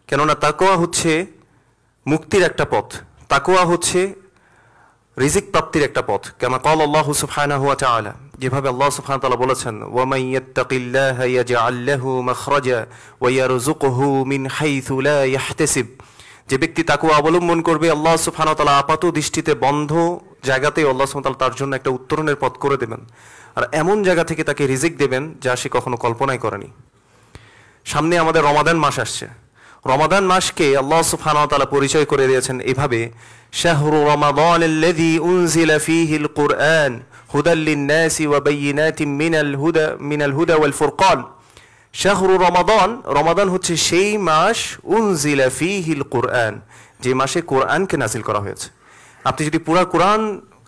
কেননা তাকওয়া হচ্ছে মুক্তির একটা পথ, তাকওয়া হচ্ছে রিজিক প্রাপ্তির একটা পথ। কামা ক্বালা আল্লাহু সুবহানাহু ওয়া তাআলা, যেভাবে আল্লাহ সুবহানাহু ওয়া তাআলা বলেছেন, ওয়া মান ইয়াত্তাকিল্লাহা ইয়াজআল লাহু মাখরাজা ওয়া ইয়ারযুকুহু মিন হাইথু লা ইয়াহতাসিব। যে ব্যক্তি তাকওয়া অবলম্বন করবে, আল্লাহ সুবহানাহু ওয়া তাআলা আপাত দৃষ্টিতে বন্ধ জায়গাতেই আল্লাহ সুবহানাহু ওয়া তাআলা তার জন্য একটা উত্তরণের পথ করে দেবেন, আর এমন জায়গা থেকে তাকে রিজিক দেবেন যা সে কখনো কল্পনাই করেনি। সামনে আমাদের রমাদান মাস আসছে। রমাদান মাসকে আল্লাহ সুবহানাহু ওয়া তাআলা পরিচয় করে দিয়েছেন এভাবে, শাহরু রমাদানাল্লাযী উনজিলা ফীহিল কুরআন হুদাল লিন-নাসি ওয়া বায়িনাতিন মিনাল হুদা ওয়াল ফুরকান। শাহরু রমাদান, রমাদান হচ্ছে সেই মাস, উনজিলা ফীহিল কুরআন, যে মাসে কোরআনকে নাযিল করা হয়েছে। আপনি যদি পুরা কোরআন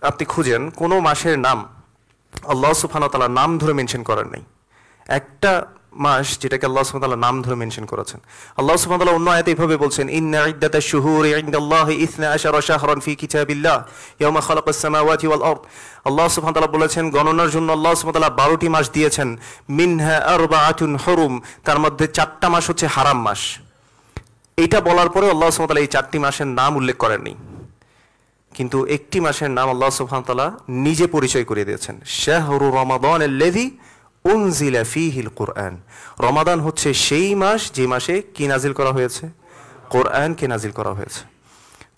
আপনি খুঁজেন, কোনো মাসের নাম আল্লাহ সুবহানাহু ওয়া তাআলা নাম ধরে মেনশন করেন নাই। একটা মাস যেটাকে আল্লাহ সুবহানাহু ওয়া তাআলা নাম ধরে মেনশন করেছেন। আল্লাহ সুবহানাহু ওয়া তাআলা অন্য আয়াতে এভাবে বলছেন, ইন্না ইদ্দাতাশ শুহুরি ইনদাল্লাহি 12 শাহরান ফি কিতাবিল্লাহ ইয়াওমা খালাকাস সামাওয়াতি ওয়াল আরদ। আল্লাহ সুবহানাহু ওয়া তাআলা বলেছেন গণনার জন্য আল্লাহ সুবহানাহু ওয়া তাআলা 12টি মাস দিয়েছেন, মিনহা আরবাআতুন হুরুম, তার মধ্যে 4টা মাস হচ্ছে হারাম মাস। এটা বলার পরে আল্লাহ সুবহানাহু ওয়া তাআলা এই 4টি মাসের নাম উল্লেখ করেননি, কিন্তু একটি মাসের নাম আল্লাহ সুবহানাহু ওয়া তাআলা নিজে পরিচয় করে দিয়েছেন, শাহরু রমাদানাল্লাযী উনজিলা ফীহিল কুরআন। রমাদান হচ্ছে সেই মাস যে মাসে কি নাজিল করা হয়েছে, কোরআনকে নাজিল করা হয়েছে।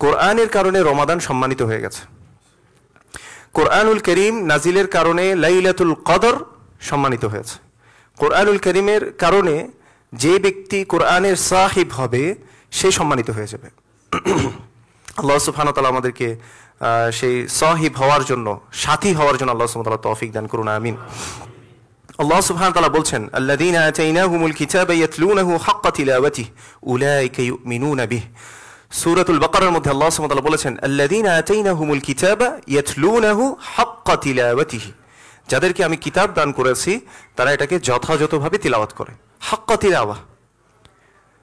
কোরআনের কারণে রমাদান সম্মানিত হয়ে গেছে। কোরআনুল করিম নাজিলের কারণে লাইলাতুল কদর সম্মানিত হয়েছে। কোরআনুল করিমের কারণে যে ব্যক্তি কোরআনের সাহিব হবে সে সম্মানিত হয়ে যাবে। আল্লাহ সুবহানাহু ওয়া তাআলা আমাদেরকে সেই সাহিব হওয়ার জন্য, সাথী হওয়ার জন্য আল্লাহ সুবহানাহু ওয়া তাআলা তৌফিক দান করুন, আমিন। আল্লাহ সুবহানাহু ওয়া তাআলা বলছেন, আল্লাযীনা আতাইনাহুমুল কিতাবা ইয়াতলুনাহু হাক্কা তিলাওয়াতিহি উলাইকা ইউমিনুনা বিহি। সূরাতুল বাকারার মধ্যে আল্লাহ সুবহানাহু ওয়া তাআলা বলেছেন, আল্লাযীনা আতাইনাহুমুল কিতাবা ইয়াতলুনাহু হাক্কা তিলাওয়াতিহি, যাদেরকে আমি কিতাব দান করেছি তারা এটাকে যথাযথভাবে তিলাওয়াত করে, হাক্কা তিলাওয়া।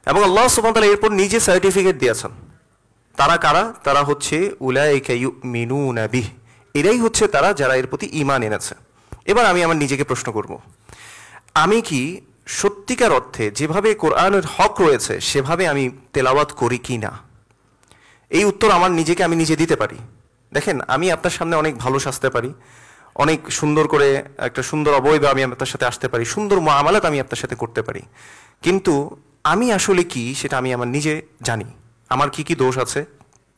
এবং আল্লাহ সুবহানাহু ওয়া তাআলা এরপর নিজে সার্টিফিকেট দিয়েছেন। তারা কারা? তারা হচ্ছে উলাইকা ইউমিনুনা বিহি, এরাই হচ্ছে তারা যারা এর প্রতি ঈমান এনেছে। এবার আমি আমার নিজেকে প্রশ্ন করব, আমি কি সত্যিকার অর্থে যেভাবে কোরআনের হক রয়েছে সেভাবে আমি তেলাওয়াত করি কি না? এই উত্তর আমার নিজেকে আমি নিজে দিতে পারি। দেখেন, আমি আপনার সামনে অনেক ভালো সাজতে পারি, অনেক সুন্দর করে একটা সুন্দর অবয়বে আমি আপনার সাথে আসতে পারি, সুন্দর মুআমালাত আমি আপনার সাথে করতে পারি, কিন্তু আমি আসলে কি সেটা আমি আমার নিজে জানি। আমার কি কি দোষ আছে,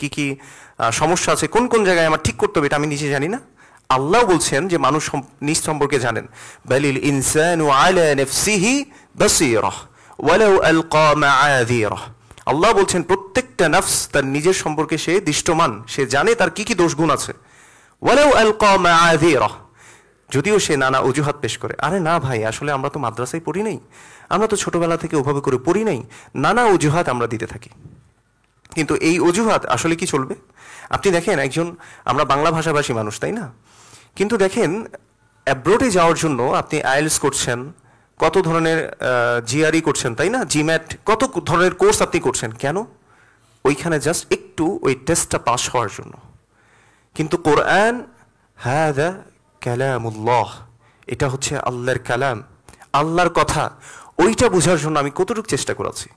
কি কি সমস্যা আছে, কোন কোন জায়গায় আমার ঠিক করতে হবে এটা আমি নিজে জানি না। আল্লাহ বলছেন যে মানুষ নিজ সম্পর্কে জানেন, বালিল ইনসানু আলা নাফসিহি বাসীরা ওয়ালাউ আলকা মাআযীরা। আল্লাহ বলছেন প্রত্যেকটা নফস তার নিজের সম্পর্কে সে দৃষ্টমান, সে জানে তার কি কি দোষ গুণ আছে। ওয়ালাউ আলকা মাআযীরা, যদিও সে নানা অজুহাত পেশ করে, আরে না ভাই, আসলে আমরা তো মাদ্রাসায় পড়ি নাই, আমরা তো ছোটবেলা থেকে ওভাবে করে পড়ি নাই, নানা অজুহাত আমরা দিতে থাকি। কিন্তু এই অজুহাত আসলে কি চলবে? আপনি দেখেন, একজন, আমরা বাংলা ভাষাভাষী মানুষ, তাই না? কিন্তু দেখেন, অ্যাব্রোডে যাওয়ার জন্য আপনি আইএলটিএস করছেন, কত ধরনের জিআরই করছেন, তাই না, জিম্যাট, কত ধরনের কোর্স আপনি করছেন, কেন? ওইখানে জাস্ট একটু ওই টেস্টটা পাস হওয়ার জন্য। কিন্তু কোরআন, হাযা কালামুল্লাহ, এটা হচ্ছে আল্লাহর কালাম, আল্লাহর কথা, ওইটা বোঝার জন্য আমি কতটুকু চেষ্টা করেছি,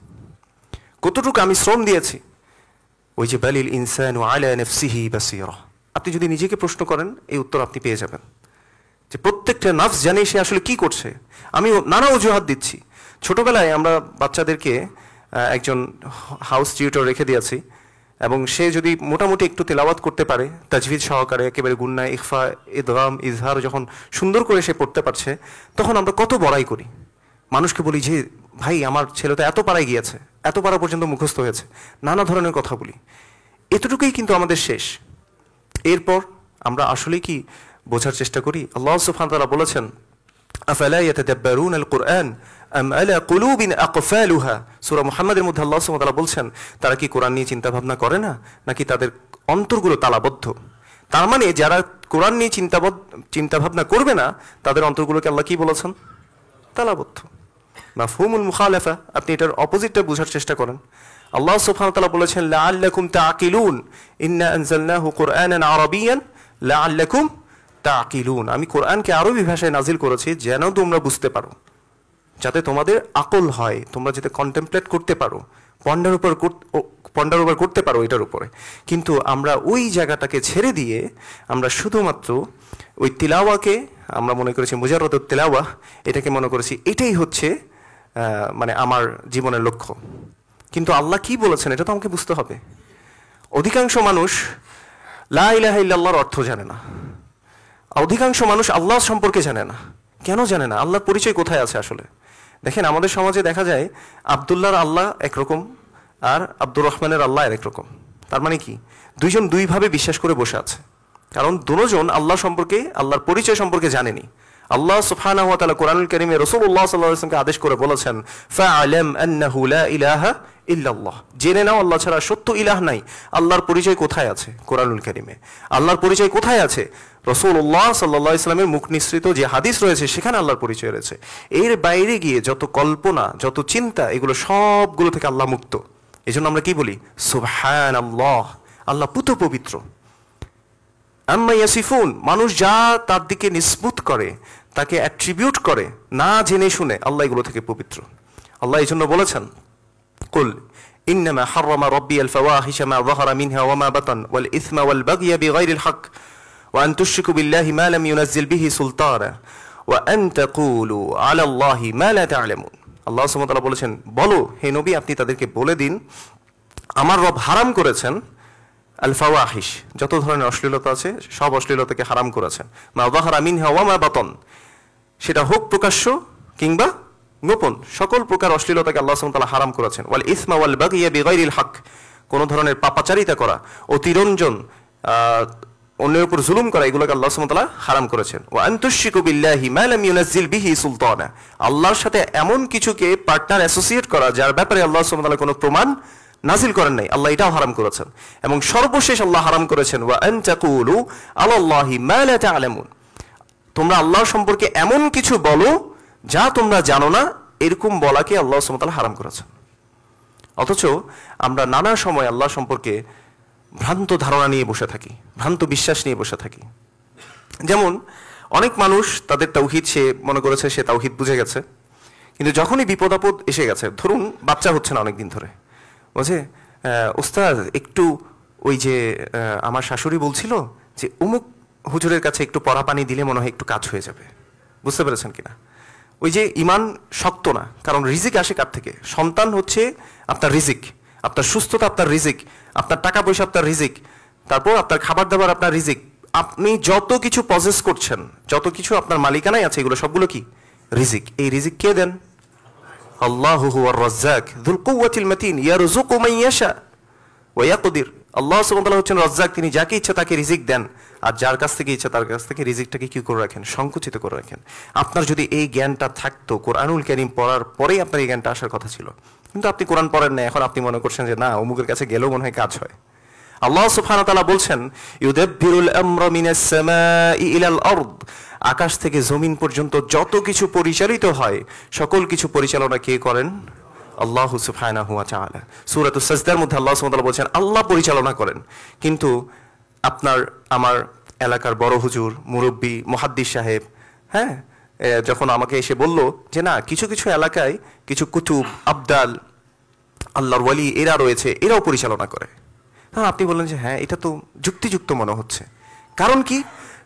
কতটুকু আমি শ্রম দিয়েছি। ওই যে বালিল ইনসানু আলা নাফসিহি বাসীরা, আপনি যদি নিজেকে প্রশ্ন করেন এই উত্তর আপনি পেয়ে যাবেন, যে প্রত্যেকটা নফস জানে সে আসলে কি করছে। আমি নানা অজুহাত দিচ্ছি। ছোটবেলায় আমরা বাচ্চাদেরকে একজন হাউস টিউটর রেখে দিয়েছি, এবং সে যদি মোটামুটি একটু তেলাওয়াত করতে পারে তাজভিদ সহকারে, একেবারে গুন্না, ইখফা, ইদগাম, ইজহার যখন সুন্দর করে সে পড়তে পারছে, তখন আমরা কত বড়াই করি, মানুষকে বলি যে ভাই আমার ছেলে তো এত পাড়ায় গিয়েছে, এত পাড়া পর্যন্ত মুখস্থ হয়েছে, নানা ধরনের কথা বলি। এতটুকুই কিন্তু আমাদের শেষ। এরপর আমরা আসলে কি বোঝার চেষ্টা করি? আল্লাহ সুবহানাহু ওয়া তাআলা বলেছেন, আফালা ইয়াতাদাব্বারুনাল কুরআন আম আলা কুলুবিন আকফালুহা। সূরা মুহাম্মাদের মধ্যে আল্লাহ সুবহানাহু ওয়া তাআলা বলছেন, তারা কি কোরআন নিয়ে চিন্তা ভাবনা করে না, নাকি তাদের অন্তরগুলো তালাবদ্ধ? তার মানে যারা কোরআন নিয়ে চিন্তা ভাবনা করবে না, তাদের অন্তরগুলোকে আল্লাহ কি বলেছেন? তালাবদ্ধ। মাফহুমুল মুখালাফা, আপনি এটার অপোজিটটা বোঝার চেষ্টা করেন। আল্লাহ সুবহানাহু ওয়া তাআলা বলেছেন, লাআল্লাকুম তাআকিলুন, ইন্না আনজালনাহু কুরআনান আরাবিয়ান লাআল্লাকুম তাআকিলুন। আমি কোরআনকে আরবি ভাষায় নাজিল করেছি যেন তোমরা বুঝতে পারো, যাতে তোমাদের আকল হয়, তোমরা যাতে কন্টেমপ্লেট করতে পারো, পন্ডার উপর করতে পারো এটার উপরে, কিন্তু আমরা ওই জায়গাটাকে ছেড়ে দিয়ে আমরা শুধুমাত্র ওই তিলাওয়াকে আমরা মনে করেছি মুজাররদ তিলাওয়া, এটাকে মনে করেছি এটাই হচ্ছে মানে আমার জীবনের লক্ষ্য। কিন্তু আল্লাহ কি বলেছেন এটা তো আমাকে বুঝতে হবে। অধিকাংশ মানুষ লা ইলাহা ইল্লাল্লাহর অর্থ জানে না, অধিকাংশ মানুষ আল্লাহ সম্পর্কে জানে না। কেন জানে না? আল্লাহর পরিচয় কোথায় আছে আসলে? দেখেন আমাদের সমাজে দেখা যায় আব্দুল্লাহর আল্লাহ একরকম আর আব্দুর রহমানের আল্লাহ আরেক রকম। তার মানে কি? দুইজন দুইভাবে বিশ্বাস করে বসে আছে, কারণ দুজন আল্লাহ সম্পর্কে, আল্লাহর পরিচয় সম্পর্কে জানেনি। আল্লাহ সুবহানাহু ওয়া তাআলা কোরআনুল কারীমে রাসূলুল্লাহ সাল্লাল্লাহু আলাইহি ওয়াসাল্লামকে আদেশ করে বলেছেন, ফাআলাম আন্নাহু লা ইলাহা ইল্লাল্লাহ, জেনে নাও আল্লাহ ছাড়া সত্য ইলাহ নাই। আল্লাহর পরিচয় কোথায় আছে? কোরআনুল কারীমে। আল্লাহর পরিচয় কোথায় আছে? রাসূলুল্লাহ সাল্লাল্লাহু আলাইহি ওয়াসাল্লামের মুখ নিঃসৃত যে হাদিস রয়েছে সেখানে আল্লাহর পরিচয় রয়েছে। এর বাইরে গিয়ে যত কল্পনা, যত চিন্তা, এগুলো সবগুলো থেকে আল্লাহ মুক্ত। এজন্য আমরা কি বলি? সুবহানাল্লাহ, আল্লাহ পুত পবিত্র। আম্মা ইয়াসিফুন, মানুষ যা তার দিকে নিসবত করে, তাকে অ্যাট্রিবিউট করে না জেনে শুনে, আল্লাহ এগুলো থেকে পবিত্র। আল্লাহ এই জন্য বলেছেন, কুল ইন্নামা হাররামা রাব্বি আল ফাওয়াহিশা মা যাহারা মিনহা ওয়া মা বাতান ওয়াল ইসমা ওয়াল বাগয়া বিগাইরিল হক ওয়া আন তুশরিকু বিল্লাহি মা লাম ইউনাজ্জিল বিহি সুলতানা ওয়া আন তাকুলু আলা আল্লাহি মা লা তা'লামুন। আল্লাহ সুবহানাহু ওয়া তাআলা বলেছেন, বলো হে নবী, আপনি তাদেরকে বলে দিন, আমার রব হারাম করেছেন আল ফাওয়াহিশ, যত ধরনের অশ্লীলতা আছে সব অশ্লীলতাকে হারাম করেছেন। মা যাহারা মিনহা ওয়া মা বাতান, সেটা হোক প্রকাশ্য কিংবা গোপন, সকল প্রকার অশ্লীলতাকে আল্লাহ সুবহানাহু ওয়া তাআলা হারাম করেছেন। ওয়াল ইসমা ওয়াল বাগয়া বিগাইরিল হক, কোন ধরনের পাপাচারিতা করা, অতিরঞ্জন, অন্যের উপর জুলুম করা, এগুলোকে আল্লাহ সুবহানাহু ওয়া তাআলা হারাম করেছেন। ওয়া আন তুশরিকু বিল্লাহি মা লাম ইউনাজ্জিল বিহি সুলতানা, আল্লাহর সাথে এমন কিছুকে পার্টনার অ্যাসোসিয়েট করা যার ব্যাপারে আল্লাহ সুবহানাহু ওয়া তাআলা কোনো প্রমাণ নাজিল করেন নাই, আল্লাহ এটাও হারাম করেছেন। এবং সর্বশেষ আল্লাহ হারাম করেছেন ওয়া আন তাকুলু আলাল্লাহি মা লা তা'লামুন, তোমরা আল্লাহ সম্পর্কে এমন কিছু বলো যা তোমরা জানো না, এরকম বলাকে আল্লাহ সুবহানাহু ওয়া তাআলা হারাম করেছেন। অথচ আমরা নানা সময় আল্লাহ সম্পর্কে ভ্রান্ত ধারণা নিয়ে বসে থাকি, ভ্রান্ত বিশ্বাস নিয়ে বসে থাকি। যেমন অনেক মানুষ তাদের তাওহীদ, সে মনে করেছে সে তাওহীদ বুঝে গেছে, কিন্তু যখনই বিপদ আপদ এসে গেছে, ধরুন বাচ্চা হচ্ছে না অনেকদিন ধরে, বলছে উস্তাদ একটু ওই যে আমার শাশুড়ি বলছিল যে অমুক হুজুরের কাছে একটু পড়া পানি দিলে মনে হয় একটু কাজ হয়ে যাবে। বুঝতে পেরেছেন কিনা? ওই যে ইমান শক্ত না, কারণ রিজিক আসে কার থেকে? সন্তান হচ্ছে আপনার রিজিক, আপনার সুস্থতা আপনার রিজিক, আপনার টাকা পয়সা আপনার রিজিক, তারপর আপনার খাবার দাবার আপনার রিজিক। আপনি যত কিছু পজেস করছেন, যত কিছু আপনার মালিকানায় আছে, এগুলো সবগুলো কি? রিজিক। এই রিজিক কে দেন? আল্লাহু হুয়ার রাজ্জাক যুল কুওয়াতিল মাতিন ইয়ারযুকু মান ইয়াশা ওয়া ইয়াকদির। আল্লাহ সুবহানাহু ওয়া তাআলা হচ্ছেন রাজ্জাক, তিনি যাকে ইচ্ছা তাকে রিজিক দেন, আর যার কাছ থেকে ইচ্ছা তার কাছ থেকে রিজিকটাকে কি করে রাখেন? সংকুচিত করে রাখেন। আপনার যদি এই জ্ঞানটা থাকতো, কোরআনুল কারীম পড়ার পরেই আপনার এই জ্ঞানটা আসার কথা ছিল, কিন্তু আপনি কোরআন পড়েন না, এখন আপনি মনে করছেন যে না, অমুকের কাছে গেলেও মনে হয় কাজ হয়। আল্লাহ সুবহানাহু ওয়া তাআলা বলছেন, ইউদাব্বিরুল আমরা মিনাস সামাই ইলাল আরদ, আকাশ থেকে জমিন পর্যন্ত যত কিছু পরিচালিত হয়, সকল কিছু পরিচালনা কে করেন? আল্লাহ সুবহানাহু ওয়া তাআলা। সূরাতুস সাজদার মধ্যে আল্লাহ সুবহানাহু ওয়া তাআলা বলছেন আল্লাহ পরিচালনা করেন। কিন্তু আপনার আমার এলাকার বড় হুজুর, মুরব্বী, মুহাদ্দিস সাহেব, হ্যাঁ, যখন আমাকে এসে বলল যে না, কিছু কিছু এলাকায় কিছু কুতুব, আবদাল, আল্লাহর ওয়ালি এরা রয়েছে, এরাও পরিচালনা করে। হ্যাঁ, আপনি বললেন যে হ্যাঁ, এটা তো যুক্তিযুক্ত মনে হচ্ছে। কারণ কি?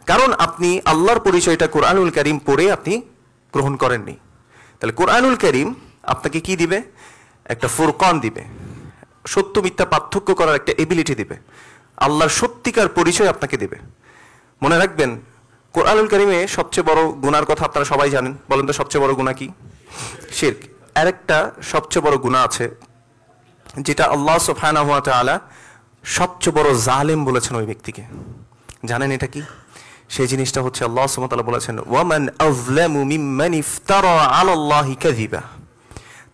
কারণ আপনি আল্লাহর পরিচয়টা কোরআনুল কারীম পড়ে আপনি গ্রহণ করেননি। তাহলে কোরআনুল কারীম আপনাকে কি দিবে? একটা ফুরকান দিবে, সত্য মিথ্যা পার্থক্য করার একটা এবিলিটি দিবে, আল্লাহর সত্যিকার পরিচয় আপনাকে দিবে। মনে রাখবেন, কোরআনুল কারীমে সবচেয়ে বড় গুনার কথা আপনারা সবাই জানেন। বলেন তো সবচেয়ে বড় গুনাহ কি? শিরক। আরেকটা সবচেয়ে বড় গুনাহ আছে যেটা আল্লাহ সুবহানাহু ওয়া তাআলা সবচেয়ে বড় জালেম বলেছেন ওই ব্যক্তিকে। জানেন এটা কি? সেই জিনিসটা হচ্ছে আল্লাহ সুবহানাহু ওয়া তাআলা বলেছেন, ওয়ামান আযলামু মিম্মান ইফতারা আলাল্লাহি কাযিবা,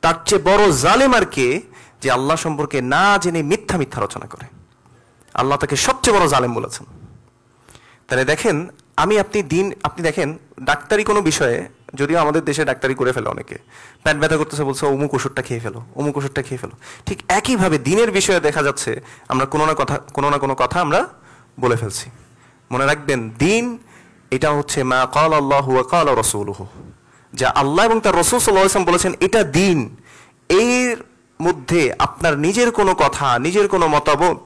তার চেয়ে বড় জালেম আর কে যে আল্লাহ সম্পর্কে না জেনে মিথ্যা মিথ্যা রচনা করে। আল্লাহ তাকে সবচেয়ে বড় জালেম বলেছেন। তাহলে দেখেন, আপনি দেখেন ডাক্তারি কোনো বিষয়ে, যদিও আমাদের দেশে ডাক্তারি করে ফেলে অনেকে, পেট ব্যথা করতেছে বলছে অমুক ওষুধটা খেয়ে ফেলো, অমুক ওষুধটা খেয়ে ফেলো। ঠিক একইভাবে দিনের বিষয়ে দেখা যাচ্ছে আমরা কোনো না কোনো কথা আমরা বলে ফেলছি। মনে রাখবেন, দিন এটা হচ্ছে মা ক্বালা আল্লাহু ওয়া ক্বালা রাসূলুহু, যা আল্লাহ এবং তার রাসূল সাল্লাল্লাহু আলাইহি ওয়াসাল্লাম বলেছেন এটা দিন। এর মধ্যে আপনার নিজের কোনো কথা, নিজের কোনো মতামত,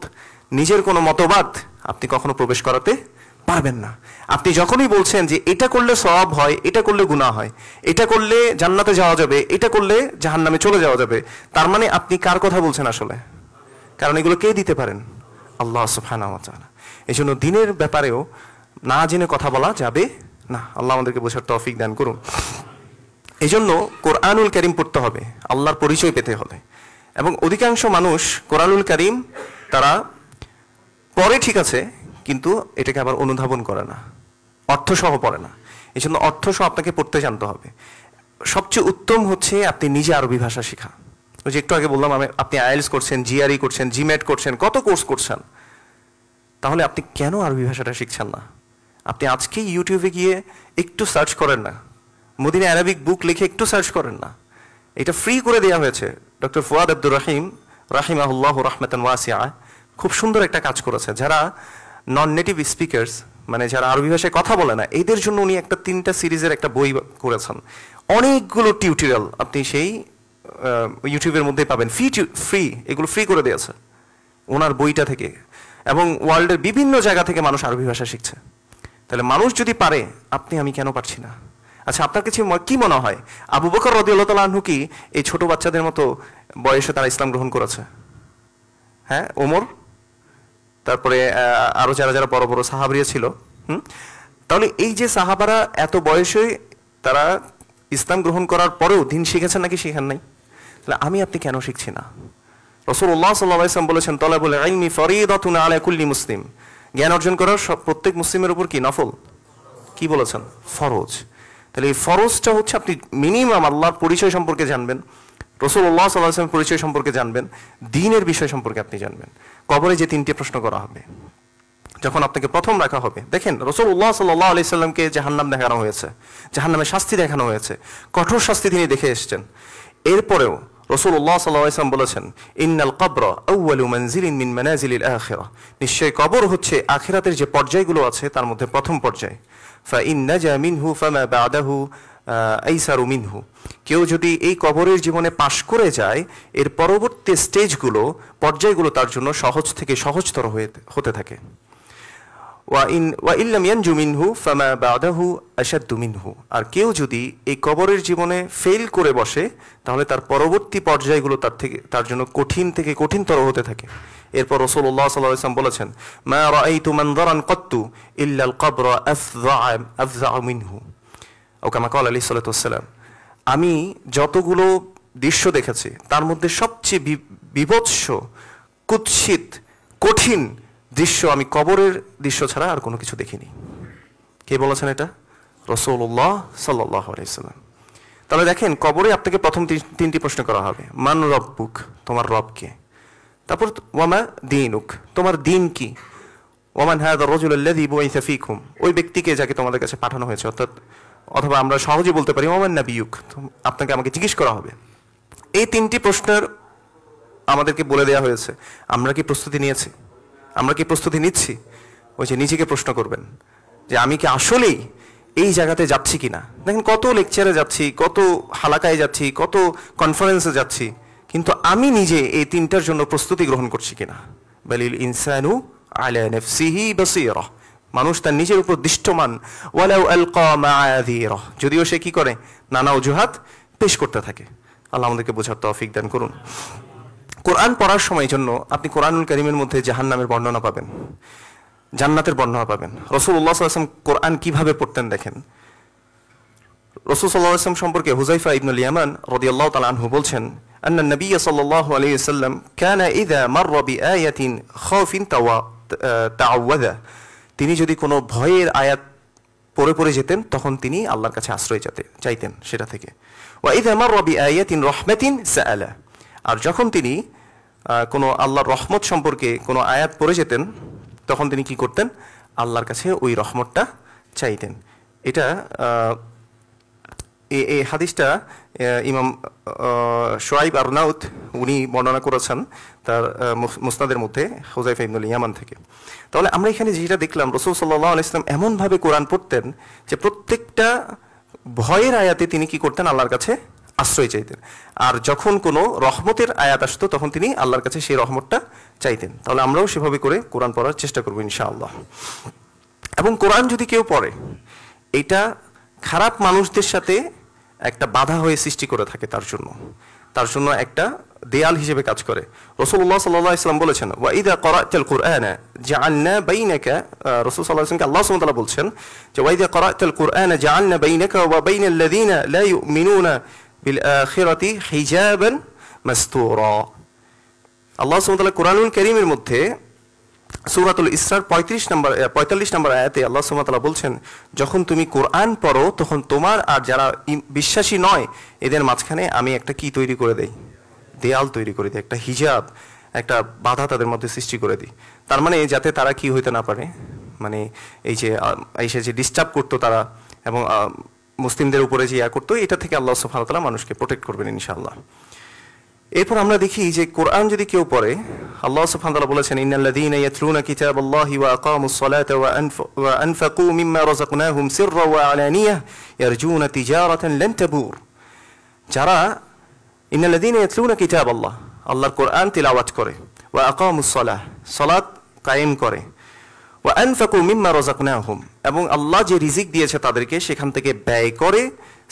নিজের কোনো মতবাদ আপনি কখনো প্রবেশ করাতে পারবেন না। আপনি যখনই বলছেন যে এটা করলে সওয়াব হয়, এটা করলে গুনাহ হয়, এটা করলে জান্নাতে যাওয়া যাবে, এটা করলে জাহান্নামে চলে যাওয়া যাবে, তার মানে আপনি কার কথা বলছেন আসলে? কারণ এগুলো কে দিতে পারেন? আল্লাহ সুবহানাহু ওয়া তাআলা। এই জন্য দিনের ব্যাপারেও না জেনে কথা বলা যাবে না। আল্লাহ আমাদেরকে বোঝার তৌফিক দান করুন। এই জন্য কোরআনুল কারীম পড়তে হবে, আল্লাহর পরিচয় পেতে হলে। এবং অধিকাংশ মানুষ কোরআনুল কারীম তারা পড়ে ঠিক আছে, কিন্তু এটাকে আবার অনুধাবন করে না, অর্থসহ পড়ে না। এই জন্য অর্থসহ আপনাকে পড়তে জানতে হবে। সবচেয়ে উত্তম হচ্ছে আপনি নিজে আরবি ভাষা শেখা। ওই যে একটু আগে বললাম, আপনি আইএলটিএস করছেন, জিআরই করছেন, জিম্যাট করছেন, কত কোর্স করছেন, তাহলে আপনি কেন আরবি ভাষাটা শিখছেন না? আপনি আজকেই ইউটিউবে গিয়ে একটু সার্চ করেন না, মদিনা অ্যারাবিক বুক লিখে একটু সার্চ করেন না। এটা ফ্রি করে দেওয়া হয়েছে। ডক্টর ফুয়াদ আব্দুর রহিম রাহিমাহুল্লাহ রাহমাতান ওয়াসিআ খুব সুন্দর একটা কাজ করেছে। যারা নন নেটিভ স্পিকার্স, মানে যারা আরবি ভাষায় কথা বলে না, এদের জন্য উনি একটা 3টা সিরিজের একটা বই করেছেন। অনেকগুলো টিউটোরিয়াল আপনি সেই ইউটিউবের মধ্যে পাবেন, ফ্রি, এগুলো ফ্রি করে দিয়েছে ওনার বইটা থেকে। এবং ওয়ার্ল্ডের বিভিন্ন জায়গা থেকে মানুষ আরবি ভাষা শিখছে। তাহলে মানুষ যদি পারে, আমি কেন পারছি না? আচ্ছা, আপনার কাছে কি মনে হয় আবু বকর রাদিয়াল্লাহু তাআলা আনহু কি এই ছোট বাচ্চাদের মতো বয়সে তারা ইসলাম গ্রহণ করেছে? হ্যাঁ, ওমর, তারপরে আরো যারা যারা বড় বড় সাহাবিরা ছিল। তাহলে এই যে সাহাবারা এত বয়সে তারা ইসলাম গ্রহণ করার পরেও দিন শিখেছেন নাকি শিখেন নাই? তাহলে আপনি কেন শিখছি না? রাসূলুল্লাহ সাল্লাল্লাহু আলাইহি ওয়াসাল্লাম বলেছেন, তালাবুল ইলমি ফরিদাতুন আলা কুল্লি মুসলিম। জ্ঞান অর্জন করা প্রত্যেক মুসলিমের উপর কি নফল? কি বলেছেন? ফরজ। তাহলে এই ফরজটা হচ্ছে আপনি মিনিমাম আল্লাহর পরিচয় সম্পর্কে জানবেন, রাসূলুল্লাহ সাল্লাল্লাহু আলাইহি ওয়াসাল্লামের পরিচয় সম্পর্কে জানবেন, দ্বীনের বিষয় সম্পর্কে আপনি জানবেন। কবরে যে 3টে প্রশ্ন করা হবে যখন আপনাকে প্রথম রাখা হবে, দেখেন রাসূলুল্লাহ সাল্লাল্লাহু আলাইহি সাল্লামকে জাহান্নাম দেখানো হয়েছে, জাহান্নামের শাস্তি দেখানো হয়েছে, কঠোর শাস্তি তিনি দেখে এসেছেন। এরপরেও রাসূলুল্লাহ সাল্লাল্লাহু আলাইহি সাল্লাম বলেছেন, ইন্নাল কবরা আউয়ালু মানজিলিন মিন মানাজিলিল আখিরাহ। নিশ্চয়ই কবর হচ্ছে আখিরাতের যে পর্যায়গুলো আছে তার মধ্যে প্রথম পর্যায়। ফাইন নাজা মিনহু ফামা বাদাহু আইসারু মিনহু। কেউ যদি এই কবরের জীবনে পাশ করে যায়, এর পরবর্তী স্টেজগুলো, পর্যায়গুলো তার জন্য সহজ থেকে সহজতর হতে থাকে। ওয়া ইল্লাম ইয়ানজু মিনহু ফামা বাদাহু আশাদ্দু মিনহু। আর কেউ যদি এই কবরের জীবনে ফেল করে বসে, তাহলে তার পরবর্তী পর্যায়গুলো তার জন্য কঠিন থেকে কঠিনতর হতে থাকে। এরপর রাসূলুল্লাহ সাল্লাল্লাহু আলাইহি ওয়াসাল্লাম বলেছেন, মা রাআইতু মানযারান কাত্তু ইল্লা আল কবরা আফযা মিনহু। ও কামা ক্বালা আলাইহিস সালাতু ওয়াসসালাম। আমি যতগুলো দৃশ্য দেখেছি তার মধ্যে সবচেয়ে বিভৎস, কুৎসিত, কঠিন দৃশ্য আমি কবরের দৃশ্য ছাড়া আর কোনো কিছু দেখিনি। কে বলেছেন এটা? রাসূলুল্লাহ সাল্লাল্লাহু আলাইহি ওয়াসাল্লাম। তাহলে দেখেন, কবরে আপনাকে প্রথম 3টি প্রশ্ন করা হবে। মান রব্বুক, তোমার রব কে? তারপর ওয়ামা দীনুক, তোমার দিন কি? ওয়ামান হাযা রাজুল আল্লাযী বুইসা ফীকুম, ওই ব্যক্তিকে যাকে তোমাদের কাছে পাঠানো হয়েছে। অথবা আমরা সহজে বলতে পারি ওয়ামান নাবিয়ুক, আপনাকে আমাকে জিজ্ঞেস করা হবে। এই 3টি প্রশ্নের আমাদেরকে বলে দেওয়া হয়েছে। আমরা কি প্রস্তুতি নিয়েছি? আমরা কি প্রস্তুতি নিচ্ছি? ওই যে নিজেকে প্রশ্ন করবেন যে আমি কি আসলেই এই জায়গাতে যাচ্ছি কিনা। দেখেন, কত লেকচারে যাচ্ছি, কত হালাকায় যাচ্ছি, কত কনফারেন্সে যাচ্ছি, কিন্তু আমি নিজে এই 3টার জন্য প্রস্তুতি গ্রহণ করছি কিনা। বালিল ইনসানু আলা নাফসিহি বাসীরা, মানুষ তার নিজের উপর দৃষ্টমান। ওয়ালাউ আলকা মাআযীরা, যদিও সে কি করে, নানা অজুহাত পেশ করতে থাকে। আল্লাহ আমাদেরকে বোঝার তৌফিক দান করুন। কোরআন পড়ার সময় জন্য আপনি কোরআনুল কারীমের মধ্যে জাহান্নামের বর্ণনা পাবেন, জান্নাতের বর্ণনা পাবেন। রাসূলুল্লাহ সাল্লাল্লাহু আলাইহি ওয়াসাল্লাম কোরআন কিভাবে পড়তেন দেখেন। রাসূল সাল্লাল্লাহু আলাইহি ওয়াসাল্লাম সম্পর্কে হুযায়ফা ইবনুল ইয়ামান রাদিয়াল্লাহু তাআলা আনহু বলছেন, আন্না নবী সাল্লাল্লাহু আলাইহি ওয়াসাল্লাম কানা ইযা মাররা বিআয়াতিন খাউফিন তাআওয়াযা। তিনি যদি কোনো ভয়ের আয়াত পড়ে পড়ে যেতেন, তখন তিনি আল্লাহর কাছে আশ্রয় চাইতেন সেটা থেকে। ওয়া ইযা মাররা বিআয়াতিন রাহমাতিন সাআলা। আর যখন তিনি কোনো আল্লাহর রহমত সম্পর্কে কোনো আয়াত পড়ে যেতেন, তখন তিনি কি করতেন? আল্লাহর কাছে ওই রহমতটা চাইতেন। এটা এই হাদিসটা ইমাম শুআইব আরনাউত উনি বর্ণনা করেছেন তার মুসনাদের মধ্যে হুযায়ফা ইবনুল ইয়ামান থেকে। তাহলে আমরা এখানে যেটা দেখলাম, রাসূল সাল্লাল্লাহু আলাইহি ওয়াসাল্লাম এমনভাবে কোরআন পড়তেন যে প্রত্যেকটা ভয়ের আয়াতে তিনি কি করতেন? আল্লাহর কাছে আশ্রয় চাইতেন। আর যখন কোনো রহমতের আয়াত আসতো তখন তিনি আল্লাহর কাছে সেই রহমতটা চাইতেন। তাহলে আমরাও সেভাবে করে কোরআন পড়ার চেষ্টা করবো ইনশাআল্লাহ। এবং কোরআন যদি কেউ পড়ে, এটা খারাপ মানুষদের সাথে একটা বাধা হয়ে সৃষ্টি করে থাকে, তার জন্য একটা দেয়াল হিসেবে কাজ করে। রাসূলুল্লাহ সাল্লাল্লাহু আলাইহি ওয়াসাল্লাম বলেছেন, ওয়া ইযা ক্বরা'তাল কুরআনা জাআলনা বাইনাকা, রাসূল সাল্লাল্লাহু আলাইহি ওয়াসাল্লামকে আল্লাহ সুবহানাহু ওয়া তাআলা বলছেন যে ওয়া ইযা ক্বরা'তাল কুরআনা জাআলনা বাইনাকা ওয়া বাইনাল লাযিনা লা ইউমিনুনা বিল আখিরাতি হিজাবান মাসতুরা। আল্লাহ সুবহানাহু ওয়া তাআলা কুরআনুল কারীমের মধ্যে সূরাতুল ইসরার 45 নম্বর আয়াতে আল্লাহ সুবহানাহু ওয়া তাআলা বলছেন, যখন তুমি কোরআন পড়ো তখন তোমার আর যারা বিশ্বাসী নয় এদের মাঝখানে আমি একটা কি তৈরি করে দেই, দেয়াল তৈরি করে দিই, একটা হিজাব, একটা বাধা তাদের মধ্যে সৃষ্টি করে দিই। তার মানে যাতে তারা কি হইতে না পারে, মানে এই যে এসে যে ডিস্টার্ব করতো তারা এবং মুসলিমদের উপরে যে ইয়া করতো, এটা থেকে আল্লাহ সুবহানাহু ওয়া তাআলা মানুষকে প্রোটেক্ট করবেন ইনশাআল্লাহ। এরপর আমরা দেখি যে কোরআন যদি কেউ পড়ে, আল্লাহ সুবহানাহু ওয়া তাআলা বলেছেন, ইন্নাল্লাযীনা ইয়াতলুনা কিতাবাল্লাহি ওয়া আকামুস সালাতা ওয়া আনফাকু মিম্মা রাযাকনাহুম সিররা ওয়া আলানিয়াহ ইয়ারজুনা তিজারাতান লান তাবুর। যারা ইন্নাল্লাযীনা ইয়াতলুনা কিতাবাল্লাহ, আল্লাহর কোরআন তিলাওয়াত করে, ওয়া আকামুস সালাহ, সালাত কায়েম করে, ওয়া আনফাকু মিম্মা রাযাকনাহুম, এবং আল্লাহ যে রিজিক দিয়েছে তাদেরকে সেখান থেকে ব্যয় করে,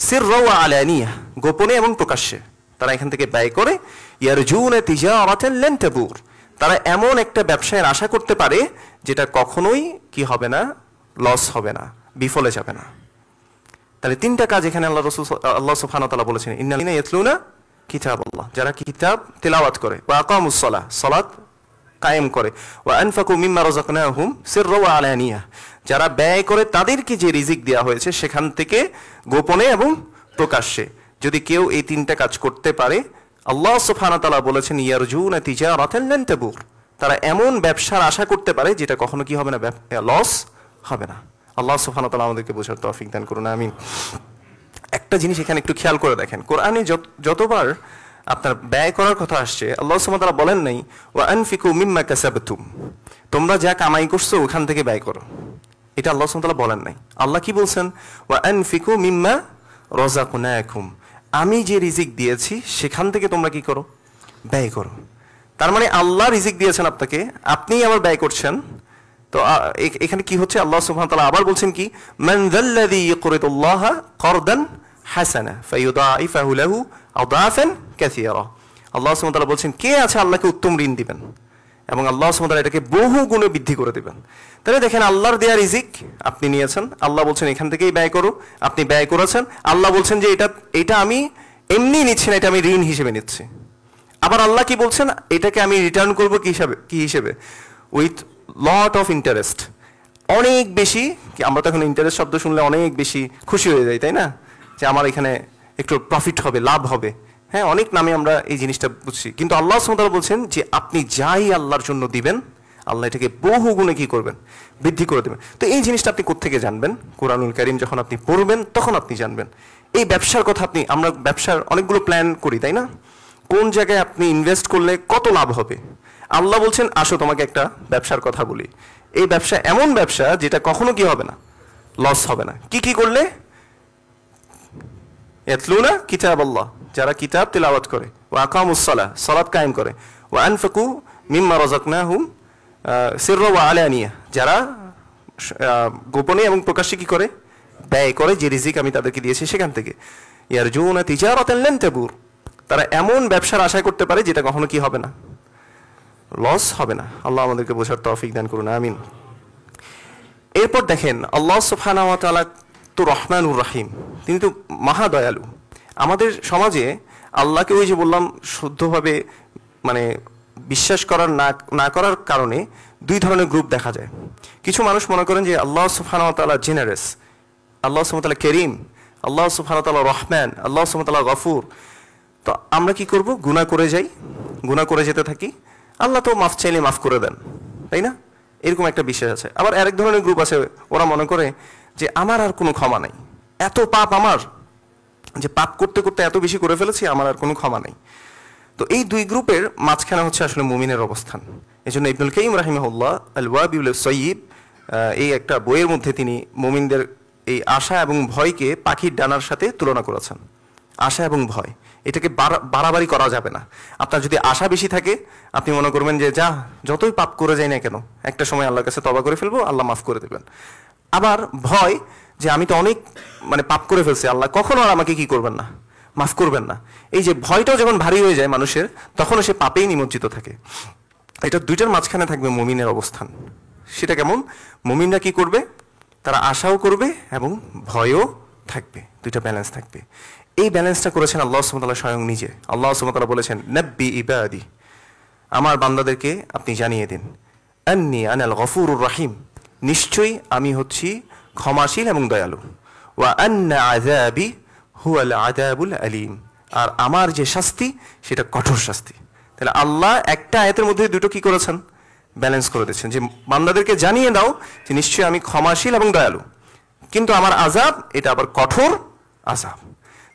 সিররা ওয়া আলানিয়াহ, গোপনে এবং প্রকাশ্যে তারা এখান থেকে ব্যয় করে, ইয়ারজুনা তিজারাতান লান তাবুর, তারা এমন একটা ব্যবসায়ের আশা করতে পারে যেটা কখনোই কি হবে না, লস হবে না, বিফলে যাবে না। তাহলে তিনটা কাজ এখানে আল্লাহ সুবহানাহু ওয়া তাআলা বলেছেন, ইন্নাল্লাযীনা ইয়াতলুনা কিতাবাল্লাহ, যারা কিতাব তেলাওয়াত করে, ওয়া আকামুস সালাহ, সালাত কায়েম করে, ওয়া আনফাকু মিম্মা রাযাকনাহুম সিররা ওয়া আলানিয়াহ, যারা ব্যয় করে তাদেরকে যে রিজিক দেওয়া হয়েছে সেখান থেকে গোপনে এবং প্রকাশ্যে। যদি কেউ এই তিনটা কাজ করতে পারে, আল্লাহ সুবহানাহু ওয়া তাআলা বলেছেন, ইয়ারজুনা তিজারাতান লান তাবুর, তারা এমন ব্যবসার আশা করতে পারে যেটা কখনো কি হবে না, লস হবে না। আল্লাহ সুবহানাহু ওয়া তাআলা আমাদেরকে বোঝার তৌফিক দান করুন, আমিন। একটা জিনিস এখানে একটু খেয়াল করে দেখেন, কোরআনে যতবার আপনার ব্যয় করার কথা আসছে, আল্লাহ সুবহানাহু ওয়া তাআলা বলেন নাই ওয়া আনফিকু মিম্মা কাসাবতুম, তোমরা যা কামাই করছো ওখান থেকে ব্যয় করো, এটা আল্লাহ সুবহানাহু ওয়া তাআলা বলেন নাই। আল্লাহ কি বলছেন, ওয়া আনফিকু মিম্মা রাযাকনাকুম, আমি যে রিজিক দিয়েছি সেখান থেকে তোমরা কি করো, ব্যয় করো। তার মানে আল্লাহ রিজিক দিয়েছেন আপনাকে, আপনিই আবার ব্যয় করছেন। তো এখানে কি হচ্ছে, আল্লাহ সুবহানাহু ওয়া তাআলা আবার বলছেন কি, মান যাল্লাযী ইউকরিদুল্লাহা করদান হাসানা ফায়ুদাইফাহু লাহু আদাফান কাসীরা। আল্লাহ সুবহানাহু ওয়া তাআলা বলছেন, কে আছে আল্লাহকে উত্তম ঋণ দিবেন এবং আল্লাহ সুবহানাহু ওয়া তাআলা এটাকে বহু গুণে বৃদ্ধি করে দিবেন। তাহলে দেখেন, আল্লাহর দেয়া রিজিক আপনি নিয়েছেন, আল্লাহ বলছেন এখান থেকেই ব্যয় করো, আপনি ব্যয় করেছেন, আল্লাহ বলছেন যে এটা আমি এমনি নিচ্ছি না, এটা আমি ঋণ হিসেবে নিচ্ছি। আবার আল্লাহ কি বলছেন, এটাকে আমি রিটার্ন করবো কি হিসেবে, উইথ লট অফ ইন্টারেস্ট, অনেক বেশি। আমরা তো এখন ইন্টারেস্ট শব্দ শুনলে অনেক বেশি খুশি হয়ে যাই, তাই না, যে আমার এখানে একটু প্রফিট হবে, লাভ হবে, হ্যাঁ, অনেক নামে আমরা এই জিনিসটা বুঝছি। কিন্তু আল্লাহ সুবহানাহু ওয়া তাআলা বলছেন যে আপনি যাই আল্লাহর জন্য দিবেন, আল্লাহ এটাকে বহু গুণে কি করবেন, বৃদ্ধি করে দেবেন। তো এই জিনিসটা আপনি কোত্থেকে জানবেন, কোরআনুল কারীম যখন আপনি পড়বেন তখন আপনি জানবেন। এই ব্যবসার কথা আমরা ব্যবসার অনেকগুলো প্ল্যান করি, তাই না, কোন জায়গায় আপনি ইনভেস্ট করলে কত লাভ হবে। আল্লাহ বলছেন, আসো তোমাকে একটা ব্যবসার কথা বলি, এই ব্যবসা এমন ব্যবসা যেটা কখনো কি হবে না, লস হবে না। কি করলে, ইয়াতলুনা কিতাবাল্লাহ, যারা কিতাব তিলাওয়াত করে, ওয়া আকামুস সালাহ, সালাত কায়েম করে, ওয়া আনফাকু মিম্মা রাযাকনাহুম সিররা ওয়া আলানিয়া, যারা গোপনে এবং প্রকাশ্যে কি করে, ব্যয় করে যে রিজিক আমি তাদেরকে দিয়েছি সেখান থেকে। ইয়ারজুনা তিজারাতান লান তাবুর, তারা এমন ব্যবসার আশা করতে পারে যেটা কখনো কি হবে না, লস হবে না। আল্লাহ আমাদেরকে বোঝার তৌফিক দান করুন, আমিন। এরপর দেখেন, আল্লাহ সুবহানাহু ওয়া তাআলা তো রহমানুর রহিম, তিনি তো মহা দয়ালু। আমাদের সমাজে আল্লাহকে ওই যে বললাম শুদ্ধভাবে মানে বিশ্বাস করার না করার কারণে দুই ধরনের গ্রুপ দেখা যায়। কিছু মানুষ মনে করেন যে আল্লাহ সুবহানাহু ওয়া তাআলা জেনারেস, আল্লাহ সুবহানাহু ওয়া তাআলা করিম, আল্লাহ সুবহানাহু ওয়া তাআলা রহমান, আল্লাহ সুবহানাহু ওয়া তাআলা গফুর। তো আমরা কি করব, গুনাহ করে যাই, গুনাহ করে যেতে থাকি, আল্লাহ তো মাফ চাইলে মাফ করে দেন, তাই না, এরকম একটা বিষয় আছে। আবার আরেক ধরনের গ্রুপ আছে, ওরা মনে করে যে আমার আর কোনো ক্ষমা নাই, এত পাপ আমার, যে পাপ করতে করতে এত বেশি করে ফেলেছি, আমার আর কোনো ক্ষমা নেই। তো এই দুই গ্রুপের মাঝখানে হচ্ছে আসলে মুমিনের অবস্থান। এই জন্য ইবনুল কাইয়িম রাহিমাহুল্লাহ আল ওয়াবিউল সাইয়্যিব এই একটা বইয়ের মধ্যে তিনি মুমিনদের এই আশা এবং ভয়কে পাখির ডানার সাথে তুলনা করেছেন। আশা এবং ভয়, এটাকে বাড়াবাড়ি করা যাবে না। আপনার যদি আশা বেশি থাকে, আপনি মনে করবেন যে যা যতই পাপ করে যাই না কেন, একটা সময় আল্লাহর কাছে তওবা করে ফেলবো, আল্লাহ মাফ করে দেবেন। আবার ভয় যে আমি তো অনেক পাপ করে ফেলছি, আল্লাহ কখনো আর আমাকে কি করবেন না, মাফ করবেন না। এই যে ভয়টাও যখন ভারী হয়ে যায় মানুষের, তখনও সে পাপেই নিমজ্জিত থাকে। এটা দুইটার মাঝখানে থাকবে মুমিনের অবস্থান। সেটা কেমন? মুমিনরা কি করবে? তারা আশাও করবে এবং ভয়ও থাকবে, দুইটা ব্যালেন্স থাকবে। এই ব্যালেন্সটা করেছেন আল্লাহ সুবহানাহু ওয়া তাআলা স্বয়ং নিজে। আল্লাহ সুবহানাহু ওয়া তাআলা বলেছেন, নাব্বি ইবাদি, আমার বান্দাদেরকে আপনি জানিয়ে দিন, আন্নী আনাল গফুরুর রহিম, নিশ্চয়ই আমি হচ্ছি ক্ষমাশীল এবং দয়ালু। ওয়া আন্না আযাবি হুয়াল আযাবুল আলীম, আর আমার যে শাস্তি সেটা কঠোর শাস্তি। তাহলে আল্লাহ একটা আয়াতের মধ্যে দুটো কি করেছেন? ব্যালেন্স করে দিচ্ছেন, যে বান্দাদেরকে জানিয়ে দাও যে নিশ্চয়ই আমি ক্ষমাশীল এবং দয়ালু, কিন্তু আমার আযাব এটা আবার কঠোর আযাব।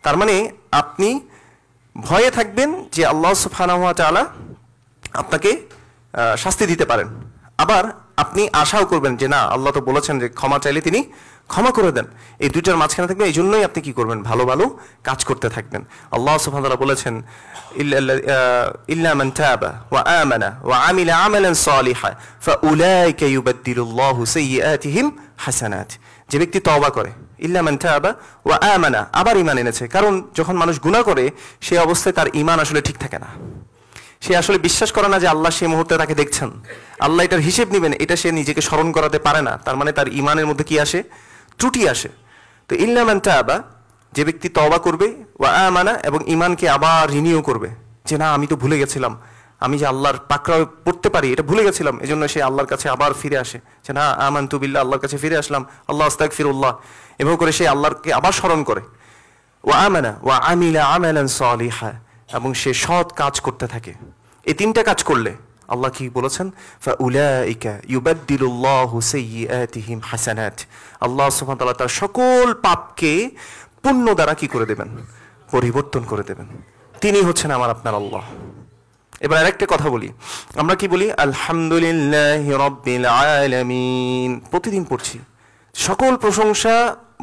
তার মানে আপনি ভয়ে থাকবেন যে আল্লাহ সুবহানাহু ওয়া তাআলা আপনাকে শাস্তি দিতে পারেন, আবার আপনি আশাও করবেন যে না, আল্লাহ তো বলেছেন যে ক্ষমা চাইলে তিনি ক্ষমা করে দেন। এই দুইটার মাঝখানে থাকবে। এই জন্যই আপনি কি করবেন? ভালো ভালো কাজ করতে থাকবেন। আল্লাহ সুবহানাহু ওয়া তাআলা বলেছেন, ইল্লা মান তাবা ওয়া আমানা ওয়া আমিলা আমালান সালিহান ফাউলাইকা ইউবাদদিলুল্লাহু সাইয়্যাতিহিম হাসানাত। যে ব্যক্তি তওবা করে, ইল্লা মান তাবা ওয়া আমানা, আবার ঈমান এনেছে। কারণ যখন মানুষ গুনাহ করে সেই অবস্থায় তার ঈমান আসলে ঠিক থাকে না। সে আসলে বিশ্বাস করে না যে আল্লাহ সেই মুহূর্তে তাকে দেখছেন, আল্লাহ এটার হিসেব নেবেন, এটা সে নিজেকে স্মরণ করাতে পারে না। তার মানে তার ঈমানের মধ্যে কি আসে? ত্রুটি আসে। তো ইল্লা মান তাবা, যে ব্যক্তি তওবা করবে, ওয়া আমানা, এবং ঈমানকে আবার রিনিউ করবে, যে না আমি তো ভুলে গেছিলাম, আমি যে আল্লাহর পাকড়াও পড়তে পারি এটা ভুলে গেছিলাম, এজন্য সে আল্লাহর কাছে আবার ফিরে আসে, যে না আমানতু বিল্লাহ, আল্লাহর কাছে ফিরে আসলাম, আল্লাহ আস্তাগফিরুল্লাহ। এভাবে করে সে আল্লাহকে আবার স্মরণ করে। ওয়া আমানা ওয়া আমিলা আমালান সালিহান, এবং সে সৎ কাজ করতে থাকে। এই তিনটা কাজ করলে আল্লাহ কি বলেছেন? ফাউলাইকা ইউবাদদিলুল্লাহু সাইয়্যাতিহিম হাসানাত, আল্লাহ সুবহানাহু ওয়া তাআলা তার সকল পাপকে পুণ্য দ্বারা কি করে দেবেন? পরিবর্তন করে দেবেন। তিনি হচ্ছেন আমার আপনার আল্লাহ। এবার আরেকটা কথা বলি, আমরা কি বলি? আলহামদুলিল্লাহি রাব্বিল আলামিন, প্রতিদিন পড়ছি। সকল প্রশংসা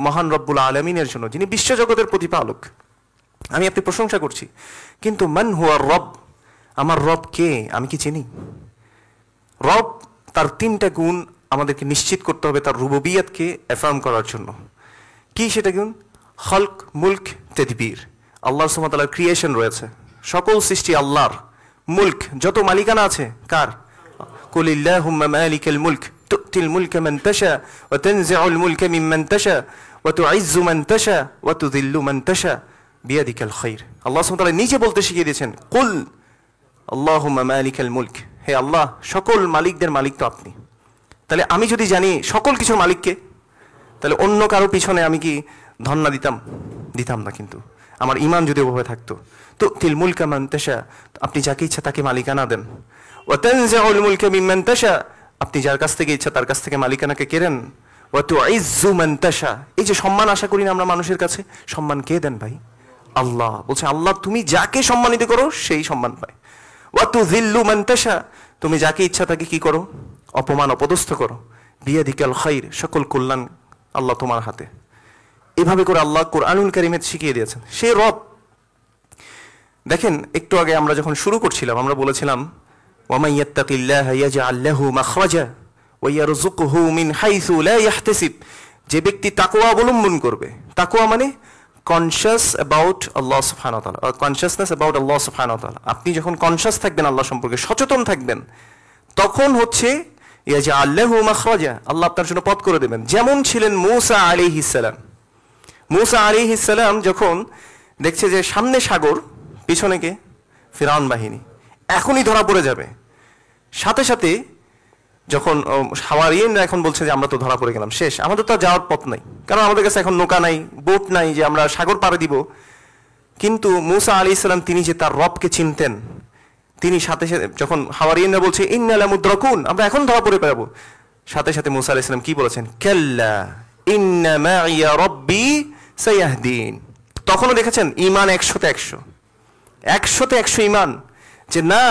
মহান রব্বুল আলামিনের জন্য, যিনি বিশ্বজগতের প্রতিপালক। আমি আপনি প্রশংসা করছি, কিন্তু মান হুয়ার রব, আমার রব কে? আমি কি চিনি? রব, তার তিনটা গুণ আমাদেরকে নিশ্চিত করতে হবে তার রুবুবিয়তকে অ্যাফার্ম করার জন্য। কি সেটা গুণ? খলক, মুলক, তাদবীর। আল্লাহ সুবহানাহু ওয়া তাআলার ক্রিয়েশন রয়েছে, সকল সৃষ্টি আল্লাহর। মুলক, যত মালিকানা আছে কার? কুলিল্লাহুম্মা মালিকাল মুলক তু'তিল মুলকা মান তাশা ওয়া তানজি'ুল মুলকা মিম্মান তাশা ওয়া তু'ইজ্জু মান তাশা ওয়া তুযিল্লু মান তাশা বিয়াদিকাল খায়র। আল্লাহ সুবহানাহু ওয়া তাআলা নিজে বলতে শিখিয়ে দিয়েছেন, কুল আল্লাহুম্মা মালিকাল মুলক, হে আল্লাহ সকল মালিকদের মালিক তো আপনি। তাহলে আমি যদি জানি সকল কিছুর মালিককে, তাহলে অন্য কারো পিছনে আমি কি ধন্না দিতাম না। কিন্তু আমার ঈমান যদি ওভাবে থাকতো, তো তিল মুলকা মান তাশা, আপনি যাকে ইচ্ছা তাকে মালিকানা দেন। ওয়া তানজিউল মুলকা মিম্মান তাশা, আপনি যার কাছ থেকে ইচ্ছা তার কাছ থেকে মালিকানাকে কেড়েন। ওয়া তুইজ্জু মান তাশা, এই যে সম্মান আশা করি না আমরা মানুষের কাছে, সম্মান কে দেন ভাই? আল্লাহ। বলছে আল্লাহ তুমি যাকে সম্মানিত করো সেই সম্মান পায়। ওয়া তুযিল্লু মান তাশা, তুমি যাকে ইচ্ছা তাকে কি করো? অপমান অপদস্থ করো। বিয়াদিকাল খায়র, সকল কল্যাণ আল্লাহ তোমার হাতে। এভাবে করে আল্লাহ কুরআনুল কারীমে শিখিয়ে দিয়েছেন, সে রব। দেখেন একটু আগে আমরা যখন শুরু করছিলাম আমরা বলেছিলাম, ওয়া মান ইয়াত্তাকিল্লাহা ইয়াজআল লাহু মাখরাজা ওয়া ইয়ারযুকহু মিন হাইসু লা ইয়াহতাসিব, যে ব্যক্তি তাকওয়া অবলম্বন করবে। তাকওয়া মানে কনশাস অ্যাবাউট আল্লাহ সুবহানাহু ওয়া তাআলা, কনশাসনেস অ্যাবাউট আল্লাহ সুবহানাহু ওয়া তাআলা। আপনি যখন কনশাস থাকবেন আল্লাহ সম্পর্কে, সচেতন থাকবেন, তখন হচ্ছে ইয়াজআল লাহু মাখরাজা, আল্লাহ আপনার জন্য পথ করে দেবেন। যেমন ছিলেন মূসা আলাইহিস সালাম। মূসা আলাইহিস সালাম যখন দেখছে যে সামনে সাগর, পিছনে কে? ফিরআউন বাহিনী, এখনই ধরা পড়ে যাবে। সাথে সাথে যখন হাওয়ারিয়িনরা এখন বলছে যে আমরা তো ধরা পড়ে গেলাম, শেষ, আমাদের তো যাওয়ার পথ নাই, কারণ আমাদের কাছে এখন নৌকা নাই, বোট নাই যে আমরা সাগর পাড়ে দিব। কিন্তু মূসা আলাইহিস সালাম তিনি যে তার রবকে চিনতেন, তিনি সাথে সাথে যখন হাওয়ারিয়িনরা বলছে ইন্না লামুদরাকুন, আমরা এখন ধরা পড়ে পাবো, সাথে সাথে মূসা আলাইহিস সালাম কি বলেছেন? কাল্লা ইন্না মাইয়া রাব্বি সায়াহদিন। তখনও দেখেছেন ঈমান 100তে 100 ঈমান, যে না,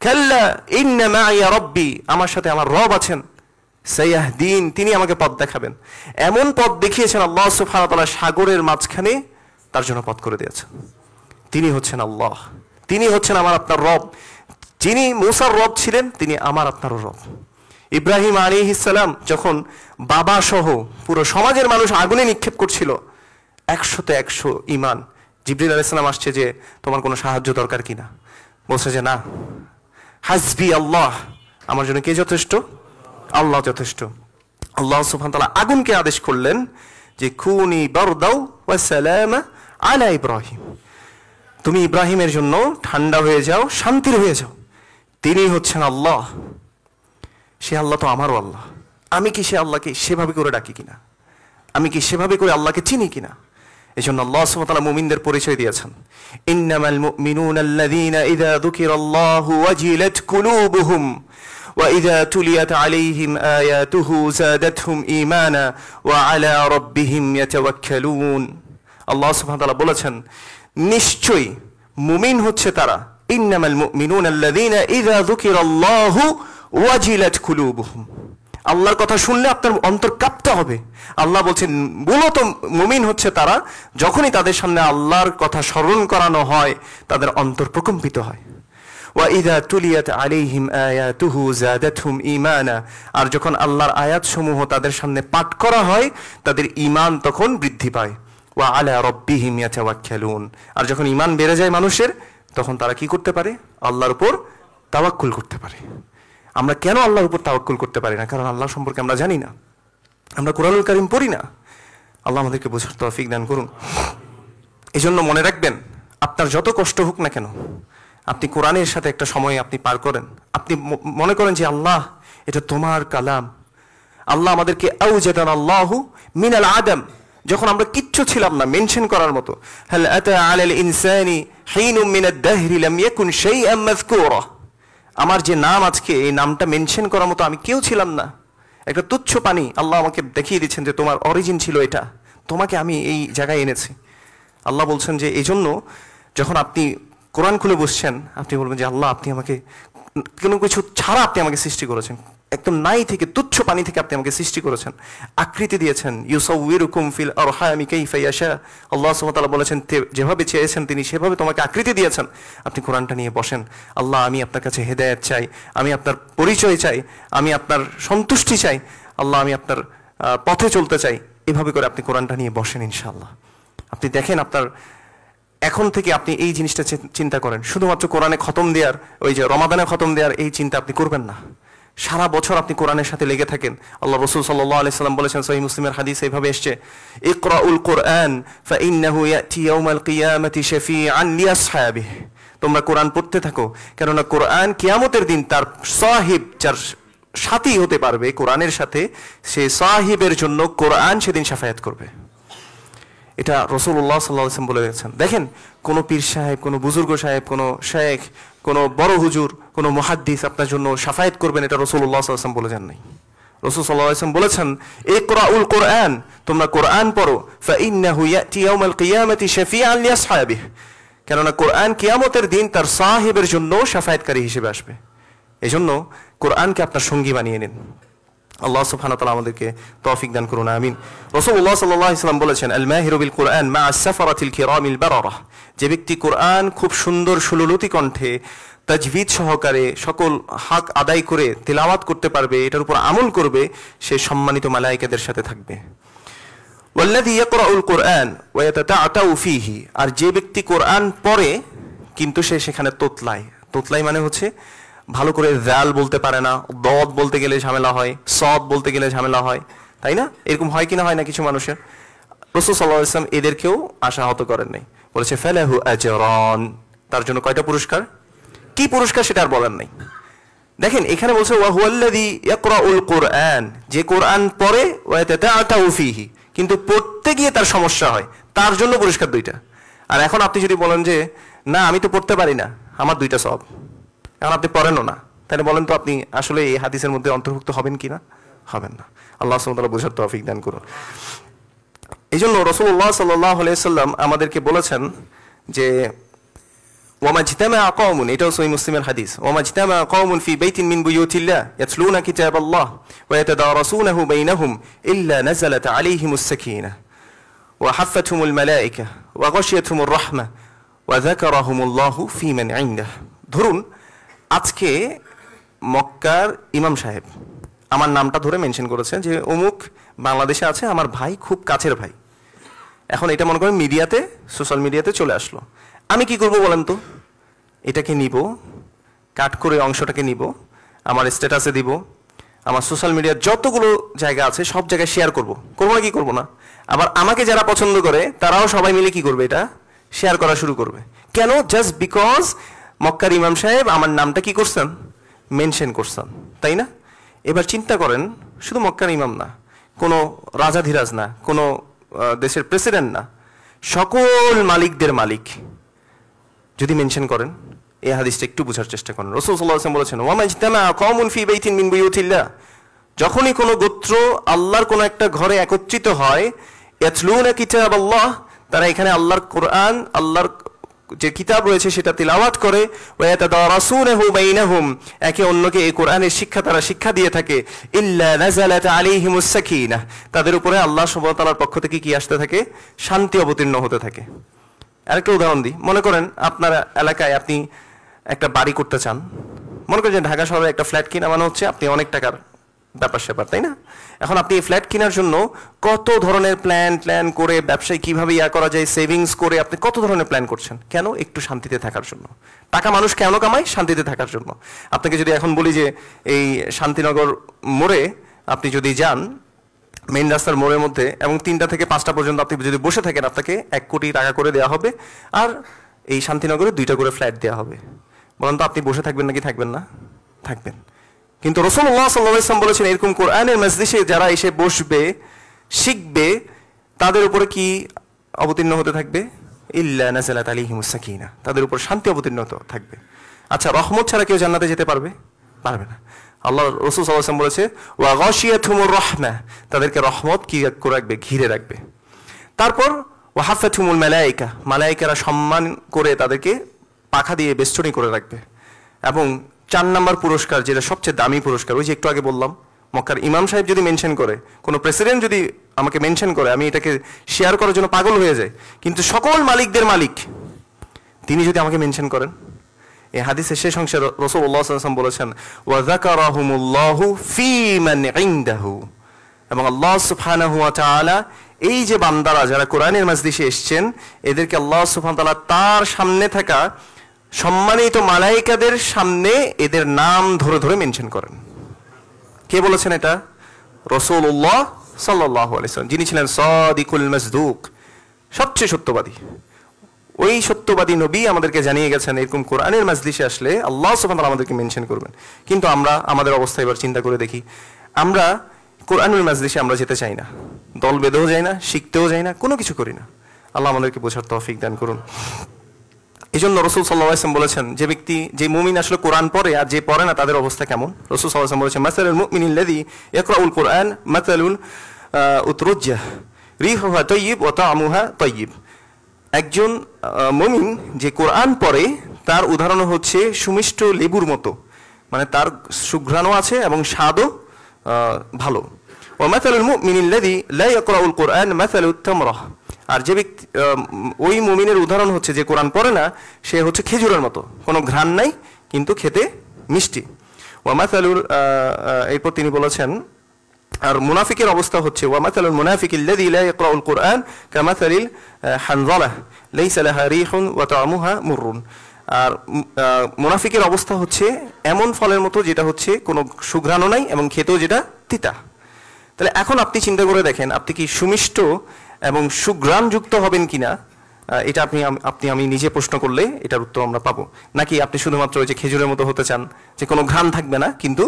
কাল্লা ইন্না মাইয়া রাব্বি, আমার সাথে আমার রব আছেন, সায়াহদিন, তিনি আমাকে পথ দেখাবেন। এমন পথ দেখিয়েছেন আল্লাহ সুবহানাহু ওয়া তাআলা, সাগরের মাঝখানে তার জন্য পথ করে দিয়েছেন। তিনি হচ্ছেন আল্লাহ, তিনি হচ্ছেন আমার আপনার রব। যিনি মূসার রব ছিলেন তিনি আমার আপনারও রব। ইব্রাহিম আলাইহিস সালাম যখন বাবা সহ পুরো সমাজের মানুষ আগুনে নিক্ষেপ করছিল, 100-তে 100 ঈমান। জিবরিল আলাইহিস সালাম আসছে যে তোমার কোনো সাহায্য দরকার কিনা, বলছে যে না, হাসবি আল্লাহ, আমার জন্য কে যথেষ্ট? আল্লাহ যথেষ্ট। আল্লাহ সুবহানাহু ওয়া তাআলা আগুনকে আদেশ করলেন যে কুনি বারদাও ওয়া সালামা আলা ইব্রাহিম, তুমি ইব্রাহিমের জন্য ঠান্ডা হয়ে যাও, শান্তির হয়ে যাও। তিনি হচ্ছেন আল্লাহ। সে আল্লাহ তো আমারও আল্লাহ। আমি কি সে আল্লাহকে সেভাবে করে ডাকি কিনা? আমি কি সেভাবে করে আল্লাহকে চিনি কিনা? এই জন্য আল্লাহ সুবহানাহু ওয়া তাআলা মুমিনদের পরিচয় দিয়েছেন, ইন্নামাল মুমিনুনা আল্লাযীনা ইযা যুকিরাল্লাহু ওয়াজিলাত কুলুবুহুম ওয়া ইযা তুলিয়াত আলাইহিম আয়াতুহু যাদাতহুম ঈমানা ওয়া আলা রাব্বিহিম ইয়াতাওয়াক্কালুন। আল্লাহ সুবহানাহু ওয়া তাআলা বলেছেন, নিশ্চয়ই মুমিন হচ্ছে তারা, ইন্নামাল মুমিনুনা আল্লাযীনা ইযা যুকিরাল্লাহু ওয়াজিলাত কুলুবুহুম। আল্লাহর কথা শুনলে আপনার অন্তর কাঁপতে হবে। আল্লাহ বলছেন মূলত মুমিন হচ্ছে তারা যখনই তাদের সামনে আল্লাহর কথা স্মরণ করানো হয় তাদের অন্তর প্রকম্পিত হয়। ওয়া ইযা তুলিয়াত আলাইহিম আয়াতুহু যাদাতহুম ঈমানা, আর যখন আল্লাহর আয়াতসমূহ তাদের সামনে পাঠ করা হয় তাদের ঈমান তখন বৃদ্ধি পায়। ওয়া আলা রাব্বিহিম ইয়াতাওয়াক্কালুন, আর যখন ঈমান বেড়ে যায় মানুষের তখন তারা কি করতে পারে? আল্লাহর উপর তাওয়াক্কুল করতে পারে। আমরা কেন আল্লাহর উপর তাওয়াক্কুল করতে পারি না? কারণ আল্লাহ সম্পর্কে আমরা জানি না, আমরা কোরআনুল কারীম পড়ি না। আল্লাহ আমাদেরকে বোঝার তৌফিক দান করুন। এই জন্য মনে রাখবেন, আপনার যত কষ্ট হোক না কেন, আপনি কোরআনের সাথে একটা সময় আপনি পার করেন। আপনি মনে করেন যে আল্লাহ এটা তোমার কালাম। আল্লাহ আমাদেরকে আউজাদানাল্লাহু মিনাল আদম, যখন আমরা কিচ্ছু ছিলাম না মেনশন করার মতো, হাল আতা আলাল ইনসানি হিনুম মিনাদ দাহরি লাম ইয়াকুন শাইআম মাযকুরা। আমার যে নাম আজকে, এই নামটা মেনশন করার মতো আমি কেউ ছিলাম না, একটা তুচ্ছ পানি। আল্লাহ আমাকে দেখিয়ে দিচ্ছেন যে তোমার অরিজিন ছিল এটা, তোমাকে আমি এই জায়গায় এনেছি। আল্লাহ বলছেন যে এই জন্য যখন আপনি কোরআন খুলে বসছেন আপনি বলবেন যে আল্লাহ আপনি আমাকে কোনো কিছু ছাড়া আপনি আমাকে সৃষ্টি করেছেন, একদম নাই থেকে তুচ্ছ পানি থেকে আপনি আমাকে সৃষ্টি করেছেন, আকৃতি দিয়েছেন। ইউসাউইরুকুম ফিল আরহামি কাইফা ইয়াশা, আল্লাহ সুবহানাহু ওয়া তাআলা বলেছেন যেভাবে চেয়েছেন তিনি সেভাবে তোমাকে আকৃতি দিয়েছেন। আপনি কোরআনটা নিয়ে বসেন, আল্লাহ আমি আপনার কাছে হেদায়েত চাই, আমি আপনার পরিচয় চাই, আমি আপনার সন্তুষ্টি চাই, আল্লাহ আমি আপনার পথে চলতে চাই। এভাবে করে আপনি কোরআনটা নিয়ে বসেন, ইনশাআল্লাহ আপনি দেখেন আপনার এখন থেকে আপনি এই জিনিসটা চিন্তা করেন। শুধুমাত্র কোরআনে খতম দেওয়ার, ওই যে রমাদানে খতম দেওয়ার এই চিন্তা আপনি করবেন না। সারা বছর আপনি কোরআনের সাথে লেগে থাকেন। আল্লাহ রাসূল সাল্লাল্লাহু আলাইহি সাল্লাম বলেছেন, সহিহ মুসলিমের হাদিস এইভাবে এসেছে, ইকরাউল কুরআন ফাইন্নাহু ইয়াতি ইয়াউমাল কিয়ামাতি শাফিআন লিআসহাবিহি। তোমরা কোরআন পড়তে থাকো, কেননা কোরআন কিয়ামতের দিন তার সাহিব, যার সাথী হতে পারবে কোরআনের সাথে, সে সাহিবের জন্য কোরআন সেদিন শাফায়াত করবে। এটা রাসূলুল্লাহ সাল্লাল্লাহু আলাইহি ওয়াসাল্লাম বলে গেছেন। দেখেন, কোনো পীর সাহেব, কোনো বুজুর্গ সাহেব, কোনো শেখ, কোনো বড় হুজুর, কোনো মুহাদ্দিস আপনার জন্য শাফায়াত করবেন, এটা রাসূলুল্লাহ সাল্লাল্লাহু আলাইহি ওয়াসাল্লাম বলে যান নাই। রাসূল সাল্লাল্লাহু আলাইহি ওয়াসাল্লাম বলেছেন, ইকরাউল কুরআন, তোমরা কোরআন পড়ো, ফাইন্নাহু ইয়াতি ইয়াউমাল কিয়ামাতি শাফিআন লিআসহাবিহি, কেননা কোরআন কিয়ামতের দিন তার সাহিবের জন্য শাফায়াতকারী হিসেবে আসবে। এজন্য কোরআনকে আপনার সঙ্গী বানিয়ে নিন। আল্লাহ সুবহানাহু ওয়া তাআলা আমাদেরকে তৌফিক দান করুন, আমিন। রাসূলুল্লাহ সাল্লাল্লাহু আলাইহি ওয়াসাল্লাম বলেছেন, আল মাহিরু বিল কুরআন মা আস-সাফারাতিল কিরামিল বারারা, যে ব্যক্তি কোরআন খুব সুন্দর সুললিত কণ্ঠে তাজবিদ সহকারে সকল হক আদায় করে তিলাওয়াত করতে পারবে, এটার উপর আমল করবে, সে সম্মানিত মালায়েকাদের সাথে থাকবে। ওয়াল্লাযী ইয়াকরাউল কুরআন ওয়া ইয়াতাতাআতাউ ফীহি, আর যে ব্যক্তি কোরআন পড়ে কিন্তু সে সেখানে তোতলায়। তোতলায় মানে হচ্ছে ভালো করে জাল বলতে পারে না, দদ বলতে গেলে ঝামেলা হয়, সদ বলতে গেলে ঝামেলা হয়, তাই না? এরকম হয় কিনা হয় না কিছু মানুষের? রাসূল সাল্লাল্লাহু আলাইহি ওয়াসাল্লাম এদেরকেও আশাহত করেন নাই, বলেছে ফালাহু আজরান, তার জন্য কয়টা পুরস্কার? কি পুরস্কার সেটা আর বলেন নাই। দেখেন এখানে বলছে ওয়া হুয়াল্লাযী ইয়াকরাউল কুরআন, যে কোরআন পড়ে, ওয়া ইয়াতাতাআতাউ ফীহি, কিন্তু পড়তে গিয়ে তার সমস্যা হয়, তার জন্য পুরস্কার দুইটা। আর এখন আপনি যদি বলেন যে না আমি তো পড়তে পারি না, আমার দুইটা সওয়াব, এখন আপনি পড়েনও না, তাহলে বলেন তো আপনি আসলে এই হাদিসের মধ্যে অন্তর্ভুক্ত হবেন কিনা? হবেন না। আল্লাহ সুবহানাহু ওয়া তাআলা বোঝার তৌফিক দান করুন। এই জন্য রাসূলুল্লাহ সাল্লাল্লাহু আলাইহি ওয়াসাল্লাম আমাদেরকে বলেছেন যে ওয়ামাজতামা কওমুন, এটাও সহিহ মুসলিমের হাদিস, ওয়ামাজতামা কওমুন ফি বাইতিন মিন বুয়ুতিল্লাহ ইয়াতলুনা কিতাবাল্লাহ ওয়া ইয়াতাদারাসুনাহু বাইনাহুম ইল্লা নাযালাত আলাইহিমুস সাকিনাহ ওয়া হাফাতহুমুল মালায়েকা ওয়া গাশিয়াতহুমুর রাহমাহ ওয়া যাকারাহুমুল্লাহু ফী মান ইনদাহ। ধরুন আজকে মক্কার ইমাম সাহেব আমার নামটা ধরে মেনশন করেছেন যে অমুক বাংলাদেশে আছে, আমার ভাই, খুব কাছের ভাই। এখন এটা মনে করেন মিডিয়াতে, সোশ্যাল মিডিয়াতে চলে আসলো। আমি কি করব বলেন তো? এটাকে নিব, কাট করে অংশটাকে নিব, আমার স্ট্যাটাসে দিব, আমার সোশ্যাল মিডিয়ার যতগুলো জায়গা আছে সব জায়গায় শেয়ার করব। করবো না কি করবো না? আবার আমাকে যারা পছন্দ করে তারাও সবাই মিলে কি করবে, এটা শেয়ার করা শুরু করবে। কেন? জাস্ট বিকজ মক্কার ইমাম সাহেব আমার নামটা কি করছেন, মেনশন করছেন, তাই না? এবার চিন্তা করেন, শুধু মক্কার ইমাম না, কোনো রাজাধিরাজ না, কোনো দেশের প্রেসিডেন্ট না, সকল মালিকদের মালিক যদি মেনশন করেন। এই হাদিসটা একটু বোঝার চেষ্টা করেন। রাসূল সাল্লাল্লাহু আলাইহি ওয়াসাল্লাম বলেছেন, ওয়া মাজতামা কওমুন ফি বাইতিন মিন বুয়ুতিল্লাহ, যখনই কোনো গোত্র আল্লাহর কোনো একটা ঘরে একত্রিত হয়, ইয়াতলুনা কিতাবাল্লাহ, তারা এখানে আল্লাহর কোরআন, আল্লাহর যে কিতাব রয়েছে সেটা তিলাওয়াত করে, ওয়া ইয়াতাদারাসুনাহু বাইনাহুম, একে অন্যকে এই কোরআনের শিক্ষা তারা শিক্ষা দিয়ে থাকে, ইল্লা নাযালাত আলাইহিমুস সাকিনাহ, তাদের উপরে আল্লাহ সুবহানাহু ওয়া তাআলার পক্ষ থেকে কি আসতে থাকে, শান্তি অবতীর্ণ হতে থাকে। আরেকটা উদাহরণ দিই, মনে করেন আপনার এলাকায় আপনি একটা বাড়ি করতে চান, মনে করেন যে ঢাকা শহরে একটা ফ্ল্যাট কিনা মানে হচ্ছে আপনি অনেক টাকার ব্যাপার স্যাপার, তাই না? এখন আপনি এই ফ্ল্যাট কেনার জন্য কত ধরনের প্ল্যান করে, ব্যবসায় কিভাবে করা যায়, সেভিংস করে আপনি কত ধরনের প্ল্যান করছেন। কেন? একটু শান্তিতে থাকার জন্য। টাকা মানুষ কেন কামায়? শান্তিতে থাকার জন্য। আপনাকে যদি এখন বলি যে এই শান্তিনগর মোড়ে আপনি যদি যান, মেইন রাস্তার মোড়ের মধ্যে, এবং 3টা থেকে 5টা পর্যন্ত আপনি যদি বসে থাকেন, আপনাকে 1 কোটি টাকা করে দেওয়া হবে, আর এই শান্তিনগরে 2টা করে ফ্ল্যাট দেওয়া হবে। বলেন তো আপনি বসে থাকবেন নাকি থাকবেন না? থাকবেন। কিন্তু রাসূলুল্লাহ সাল্লাল্লাহু আলাইহি ওয়াসাল্লাম বলেছেন, এরকম কোরআনের মজলিসে যারা এসে বসবে, শিখবে, তাদের উপরে কি অবতীর্ণ হতে থাকবে? ইল্লা নাযালাত আলাইহিমুস সাকিনাহ, তাদের উপর শান্তি অবতীর্ণ থাকবে। আচ্ছা, রহমত ছাড়া কেউ জান্নাতে যেতে পারবে? পারবে না। আল্লাহ রাসূল সাল্লাল্লাহু আলাইহি ওয়াসাল্লাম বলেছে, ওয়া গাশিয়াতুমুর রাহমাহ, তাদেরকে রহমত কি করে রাখবে? ঘিরে রাখবে। তারপর ওয়া হাফাতুমুল মালায়েকা, মালায়েকারা সম্মান করে তাদেরকে পাখা দিয়ে বেষ্টনী করে রাখবে। এবং 4 নম্বর পুরস্কার, যেটা সবচেয়ে দামি পুরস্কার, ওই যে একটু আগে বললাম, মক্কার ইমাম সাহেব যদি মেনশন করে, কোনো প্রেসিডেন্ট যদি আমাকে মেনশন করে, আমি এটাকে শেয়ার করার জন্য পাগল হয়ে যাই, কিন্তু সকল মালিকদের মালিক তিনি যদি আমাকে মেনশন করেন, এই হাদিসের শেষ অংশে রাসূলুল্লাহ সাল্লাল্লাহু আলাইহি ওয়াসাল্লাম বলেছেন, ওয়া যাকারাহুমুল্লাহু ফী মান ইনদাহু, এবং আল্লাহ সুবহানাহু ওয়া তাআলা এই যে বান্দারা যারা কোরআনের মজলিসে এসেছেন, এদেরকে আল্লাহ সুবহানাহু ওয়া তাআলা তার সামনে থাকা সম্মানিত মালায়েকাদের সামনে এদের নাম ধরে ধরে মেনশন করেন। কে বলেছেন এটা? রাসূলুল্লাহ সাল্লাল্লাহু আলাইহি ওয়াসাল্লাম, যিনি ছিলেন সাদিকুল মাসদুক, সবচেয়ে সত্যবাদী। ওই সত্যবাদী নবী আমাদেরকে জানিয়ে গেছেন, এরকম কোরআনের মজলিসে আসলে আল্লাহ সুবহানাহু ওয়া তাআলা আমাদেরকে মেনশন করবেন। কিন্তু আমরা আমাদের অবস্থা এবার চিন্তা করে দেখি, আমরা কোরআনের মজলিসে আমরা যেতে চাই না, দল বেঁধেও যাই না, শিখতেও যাই না, কোনো কিছু করি না। আল্লাহ আমাদেরকে বোঝার তৌফিক দান করুন। এই জন্য রাসূল সাল্লাল্লাহু আলাইহি ওয়াসাল্লাম বলেছেন, যে ব্যক্তি, যে মুমিন আসলে কোরআন পড়ে আর যে পড়ে না, তাদের অবস্থা কেমন? রাসূল সাল্লাল্লাহু আলাইহি ওয়াসাল্লাম বলেছেন, মাসালুল মুমিনিল্লাযী ইয়াকরাউল কুরআন মাসালুল উতরুজ্জাহ রিহুহা তাইয়্যিব ওয়া তা'মুহা তাইয়্যিব। একজন মুমিন যে কোরআন পড়ে, তার উদাহরণ হচ্ছে সুমিষ্ট লেবুর মতো, মানে তার সুঘ্রাণও আছে এবং স্বাদও ভালো। ওয়া মাসালুল মুমিনিল্লাযী লা ইয়াকরাউল কুরআন মাসালুত তামরাহ, আর যে ব্যক্তি, ওই মুমিনের উদাহরণ হচ্ছে যে কোরআন পড়ে না, সে হচ্ছে খেজুরের মতো, কোনো ঘ্রাণ নাই কিন্তু খেতে মিষ্টি। ওয়া মাসালুল, এরপর তিনি বলেছেন, আর মুনাফিকের অবস্থা হচ্ছে, ওয়া মাসালুল মুনাফিকিল্লাযী লা ইয়াকরাউল কুরআন কামাসালিল হানযালাহ লাইসা লাহা রিহুন ওয়া তা'মুহা মুররুন। আর মুনাফিকের অবস্থা হচ্ছে এমন ফলের মতো যেটা হচ্ছে কোনো সুঘ্রাণও নাই এবং খেতেও যেটা তিতা। তাহলে এখন আপনি চিন্তা করে দেখেন, আপনি কি সুমিষ্ট এবং সুঘ্রাণযুক্ত হবেন কিনা? এটা আমি নিজে প্রশ্ন করলে এটার উত্তর আমরা পাবো। নাকি আপনি শুধুমাত্র ওই যে খেজুরের মতো হতে চান, যে কোনো ঘ্রাণ থাকবে না কিন্তু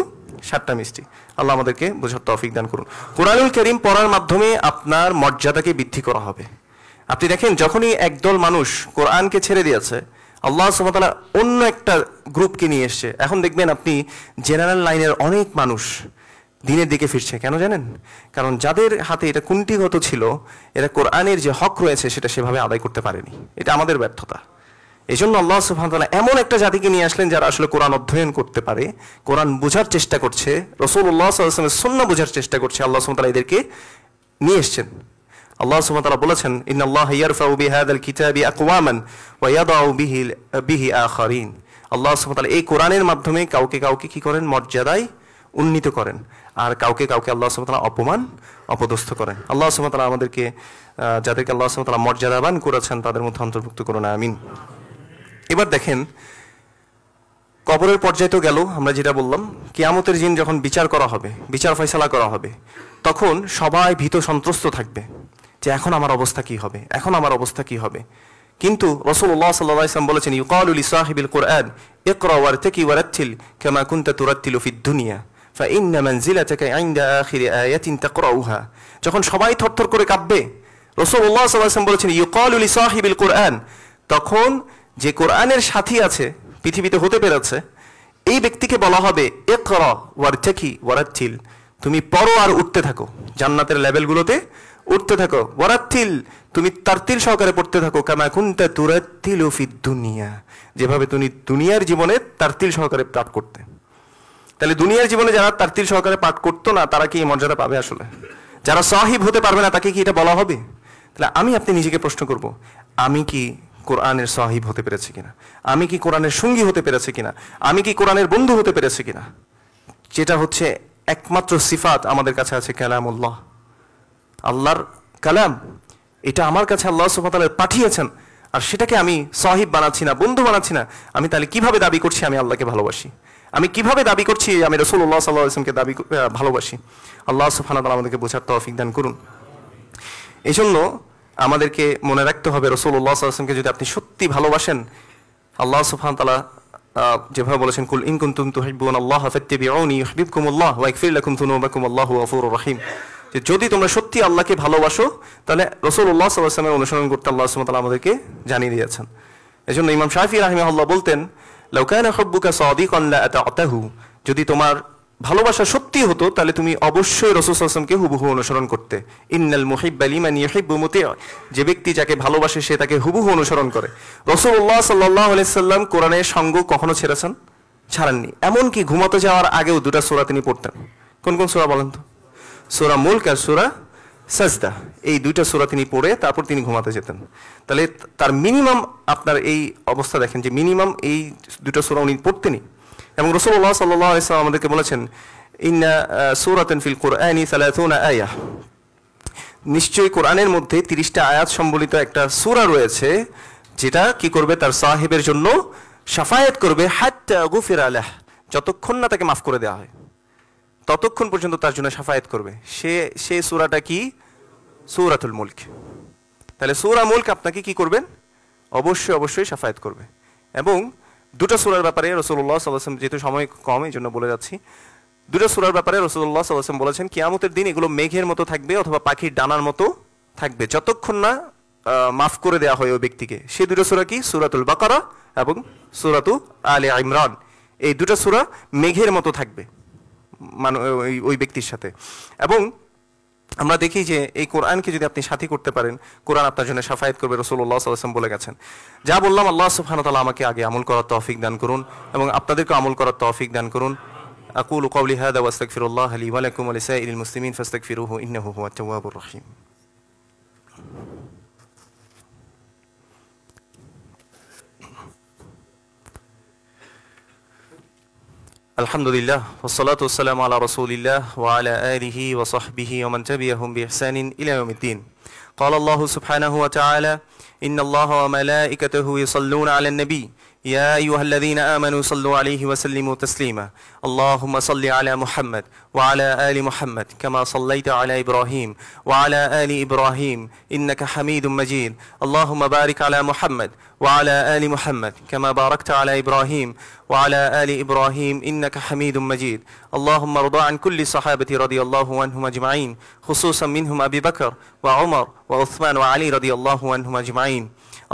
স্বাদটা মিষ্টি? আল্লাহ আমাদেরকে বোঝার তৌফিক দান করুন। কোরআনুল কারীম পড়ার মাধ্যমে আপনার মর্যাদাকে বৃদ্ধি করা হবে। আপনি দেখেন, যখনই একদল মানুষ কোরআনকে ছেড়ে দিয়েছে, আল্লাহ সুবহানাহু ওয়া তাআলা অন্য একটা গ্রুপকে নিয়ে এসছে। এখন দেখবেন আপনি জেনারেল লাইনের অনেক মানুষ দিনের দিকে ফিরছে। কেন জানেন? কারণ যাদের হাতে এটা কুণ্ঠিগত ছিল, এরা কোরআনের যে হক রয়েছে সেটা সেভাবে আদায় করতে পারেনি। এটা আমাদের ব্যর্থতা। এই জন্য আল্লাহ সুবহানাহু ওয়া তাআলা এমন একটা জাতিকে নিয়ে আসলেন যারা আসলে কোরআন অধ্যয়ন করতে পারে, কোরআন বোঝার চেষ্টা করছে, রাসূলুল্লাহ সাল্লাল্লাহু আলাইহি ওয়াসাল্লামের সুন্নাহ বোঝার চেষ্টা করছে। আল্লাহ সুবহানাহু ওয়া তাআলা এদেরকে নিয়ে এসেছেন। আল্লাহ সুবহানাহু ওয়া তাআলা বলেছেন ইন্নাল্লাহা ইয়ারফাউ বিহাযাল কিতাবি আকওয়ামান ওয়া ইয়াদাউ বিহি আখারিন। আল্লাহ সুবহানাহু ওয়া তাআলা এই কোরআনের মাধ্যমে কাউকে কাউকে কি করেন, মর্যাদায় উন্নীত করেন, আর কাউকে কাউকে আল্লাহ সুবহানাহু ওয়া তাআলা অপমান অপদস্থ করেন। আল্লাহ সুবহানাহু ওয়া তাআলা আমাদেরকে যাদেরকে আল্লাহ সুবহানাহু ওয়া তাআলা মর্যাদাবান করেছেন তাদের মধ্যে অন্তর্ভুক্ত করুন, আমিন। এবার দেখেন কবরের পর্যায়ে তো গেল, আমরা যেটা বললাম কিয়ামতের দিন যখন বিচার করা হবে, বিচার ফয়সালা করা হবে, তখন সবাই ভীত সন্ত্রস্ত থাকবে যে এখন আমার অবস্থা কি হবে, এখন আমার অবস্থা কি হবে। কিন্তু রাসূলুল্লাহ সাল্লাল্লাহু আলাইহি ওয়াসাল্লাম বলেছেন ইউকালু লিসাহিবিল কুরআন ইকরা ওয়ারতাকি ওয়ারাত্তিল কামা কুনতা তুরাত্তিলু ফিদ দুনিয়া ফাইন্না মানজিলাতাকা ইনদা আখিরি আয়াতিন তাকরাউহা। যখন সবাই থরথর করে কাঁপবে, রাসূলুল্লাহ সাল্লাল্লাহু আলাইহি ওয়াসাল্লাম বলেছেন ইউকালু লিসাহিবিল কুরআন, তখন যে কোরআনের সাথী আছে পৃথিবীতে হতে পেরেছে এই ব্যক্তিকে বলা হবে ইকরা ওয়ারতাকি ওয়ারাত্তিল, তুমি পড়ো আর উঠতে থাকো, জান্নাতের লেভেলগুলোতে উঠতে থাকো, ওয়ারাত্তিল তুমি তারতিল সহকারে পড়তে থাকো, কামা কুনতা তুরাত্তিলু ফিদ দুনিয়া, যেভাবে তুমি দুনিয়ার জীবনে তারতিল সহকারে পাঠ করতে। তাহলে দুনিয়ার জীবনে যারা তারতিল সহকারে পাঠ করতো না তারা কি এই মর্যাদা পাবে? আসলে যারা সাহিব হতে পারবে না তাকে কি এটা বলা হবে? তাহলে আমি আপনি নিজেকে প্রশ্ন করব, আমি কি কোরআনের সাহিব হতে পেরেছি কিনা, আমি কি কোরআনের সঙ্গী হতে পেরেছি কিনা, আমি কি কোরআনের বন্ধু হতে পেরেছি কিনা? যেটা হচ্ছে একমাত্র সিফাত আমাদের কাছে আছে কালামুল্লাহ, আল্লাহর কালাম, এটা আমার কাছে আল্লাহ সুবহানাহু ওয়া তাআলা পাঠিয়েছেন, আর সেটাকে আমি সাহিব বানাচ্ছি না, বন্ধু বানাচ্ছি না। আমি তাহলে কিভাবে দাবি করছি আমি আল্লাহকে ভালোবাসি? আমি কিভাবে দাবি করছি আমি রাসূলুল্লাহ সাল্লাল্লাহু আলাইহি ওয়াসাল্লামকে ভালোবাসি? আল্লাহ সুবহানাহু ওয়া তাআলা আমাদেরকে বোঝার তৌফিক দান করুন। এই জন্য আমাদেরকে মনে রাখতে হবে রাসূলুল্লাহ সাল্লাল্লাহু আলাইহি ওয়াসাল্লামকে যদি আপনি সত্যি ভালোবাসেন, আল্লাহ সুবহানাহু ওয়া তাআলা যেভাবে বলেছেন কুল ইন কুনতুম তুহিব্বুনাল্লাহা ফাত্তাবিউনি ইউহিব্বুকুমুল্লাহ ওয়া ইয়াগফির লাকুম যুনুবাকুম আল্লাহু গফুরুর রহিম। যে যদি তোমরা সত্যি আল্লাহকে ভালোবাসো তাহলে রাসূলুল্লাহ সাল্লাল্লাহু আলাইহি ওয়াসাল্লামের অনুসরণ করতে আল্লাহ সুবহানাহু ওয়া তাআলা আমাদেরকে জানিয়ে দিয়েছেন। এজন্য ইমাম শাফিঈ রাহিমাহুল্লাহ বলতেন লাউ কানা হুব্বুকা সাদিকান লা আতা'তাহু, যদি তোমার ভালোবাসা সত্যি হতো তাহলে তুমি অবশ্যই রাসূল সাল্লাল্লাহু আলাইহি ওয়াসাল্লামকে হুবহু অনুসরণ করতে। ইন্নাল মুহিব্বা লিমান ইউহিব্বু মুতি', যে ব্যক্তি যাকে ভালোবাসে সে তাকে হুবহু অনুসরণ করে। রাসূলুল্লাহ সাল্লাল্লাহু আলাইহি সাল্লাম কোরআনের সঙ্গ কখনো ছেড়েছেন? ছাড়েননি। এমনকি ঘুমাতে যাওয়ার আগেও দুটো সূরা তিনি পড়তেন। কোন কোন সূরা বলেন তো? সূরা মুলক আর সূরা সাজদা, এই দুইটা সূরা তিনি পড়ে তারপর তিনি ঘুমাতে যেতেন। তাহলে তার মিনিমাম আপনার এই অবস্থা দেখেন যে মিনিমাম এই দুটো সূরা উনি পড়তেনই। এবং রাসূলুল্লাহ সাল্লাল্লাহু আলাইহি ওয়াসাল্লাম আমাদেরকে বলেছেন ইন্না সূরাতান ফিল কুরআনি 30 আয়াহ, নিশ্চয়ই কোরআনের মধ্যে 30টা আয়াত সম্বলিত একটা সূরা রয়েছে যেটা কি করবে, তার সাহিবের জন্য শাফায়াত করবে, হাত্তা গুফিরা লাহ, যতক্ষণ না তাকে মাফ করে দেওয়া হয় ততক্ষণ পর্যন্ত তার জন্য শাফায়াত করবে। সে সূরাটা কি? সূরাতুল মুলক। তাহলে সূরা মুলক আপনাকে কি করবেন? অবশ্যই অবশ্যই শাফায়াত করবে। এবং দুটো সূরার ব্যাপারে রাসূলুল্লাহ সাল্লাল্লাহু আলাইহি ওয়াসাল্লাম, যেহেতু সময় কম এই জন্য বলে যাচ্ছি, দুটো সূরার ব্যাপারে রাসূলুল্লাহ সাল্লাল্লাহু আলাইহি ওয়াসাল্লাম বলেছেন কিয়ামতের দিন এগুলো মেঘের মতো থাকবে অথবা পাখির ডানার মতো থাকবে, যতক্ষণ না মাফ করে দেওয়া হয় ওই ব্যক্তিকে। সেই দুটো সূরা কি? সূরাতুল বাকারা এবং সূরাতু আলে ইমরান। এই দুটো সূরা মেঘের মতো থাকবে ওই ব্যক্তির সাথে। এবং আমরা দেখি যে এই কোরআনকে যদি আপনি সাথী করতে পারেন, কোরআন আপনার জন্য শাফায়াত করবে, রাসূলুল্লাহ সাল্লাল্লাহু আলাইহি ওয়াসাল্লাম বলে গেছেন। যা বললাম আল্লাহ সুবহানাহু ওয়া তাআলা আমাকে আগে আমল করার তৌফিক দান করুন এবং আপনাদেরকে আমল করার তৌফিক দান করুন। আকুলু কওলি হাযা ওয়া আস্তাগফিরুল্লাহ লি ওয়া লাকুম ওয়া লিসাইরিল মুসলিমিন ফাস্তাগফিরুহু ইন্নাহু হুয়াত তাওয়াবুর রহিম। আলহামদুলিল্লাহ ওয়াসসালাতু ওয়াসসালামু আলা রাসূলিল্লাহ ওয়া আলা আলিহি ওয়া সাহবিহি ওয়া মান তাবি'আহুম বিইহসানিন ইলা ইয়াউমিদ্দিন। ক্বালা আল্লাহু সুবহানাহু ওয়া তাআলা ইন্নাল্লাহা ওয়া মালাইকাতাহু ইউসাল্লুনা আলান নবী ইয়া আইয়ুহাল্লাযীনা আমানু সাল্লু আলাইহি ওয়া সাল্লিমু তাসলিমা। আল্লাহুম্মা সাল্লি আলা মুহাম্মাদ ওয়া আলা আলি মুহাম্মাদ কামা সাল্লাইতা আলা ইব্রাহিম ওয়া আলা আলি ইব্রাহিম ইন্নাকা হামিদুম মাজিদ। আল্লাহুম্মা বারিক আলা মুহাম্মাদ ওয়া আলা আলি মুহাম্মাদ কামা বারাকতা আলা ইব্রাহিম ওয়া আলা আলি ইব্রাহিম ইন্নাকা হামিদুম মাজিদ। আল্লাহুম্মা রদা আন কুল্লি সাহাবাতি রাদিয়াল্লাহু আনহুম আজমাইন খুসুসান মিনহুম আবি বকর ওয়া উমর ওয়া উসমান ওয়া আলী রাদিয়াল্লাহু আনহুম আজমাইন।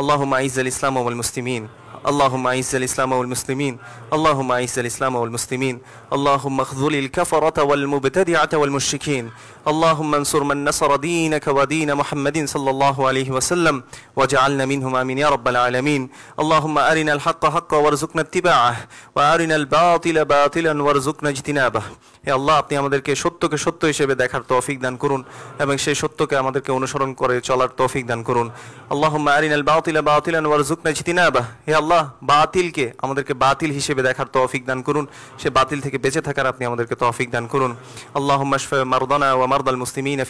আল্লাহুম্মা আইজ্জিল ইসলাম ওয়াল মুসলিমিন اللهم أعز الإسلام والمسلمين اللهم أعز الإسلام والمسلمين اللهم اخذل الكفرة والمبتدعة والمشركين اللهم انصر من نصر دينك ودين محمد صلى الله عليه وسلم واجعلنا منهم آمين يا رب العالمين اللهم أرنا الحق حقا وارزقنا اتباعه وأرنا الباطل باطلا وارزقنا اجتنابه হে আল্লাহ আপনি আমাদেরকে সত্যকে সত্য হিসেবে দেখার তৌফিক দান করুন এবং সেই সত্যকে আমাদেরকে অনুসরণ করে চলার তৌফিক দান করুন আল্লাহুম্মা আরিনাল বাতিলা বাতিলান ওয়ারযুকনা ইজতিনাবাহ হে আল্লাহ বাতিলকে আমাদেরকে বাতিল হিসেবে দেখার তৌফিক দান করুন সে বাতিল থেকে বেঁচে থাকার আপনি আমাদেরকে তৌফিক দান করুন আল্লাহুম্মা ইশফি মারদানা ওয়া মারদাল মুসলিমিনা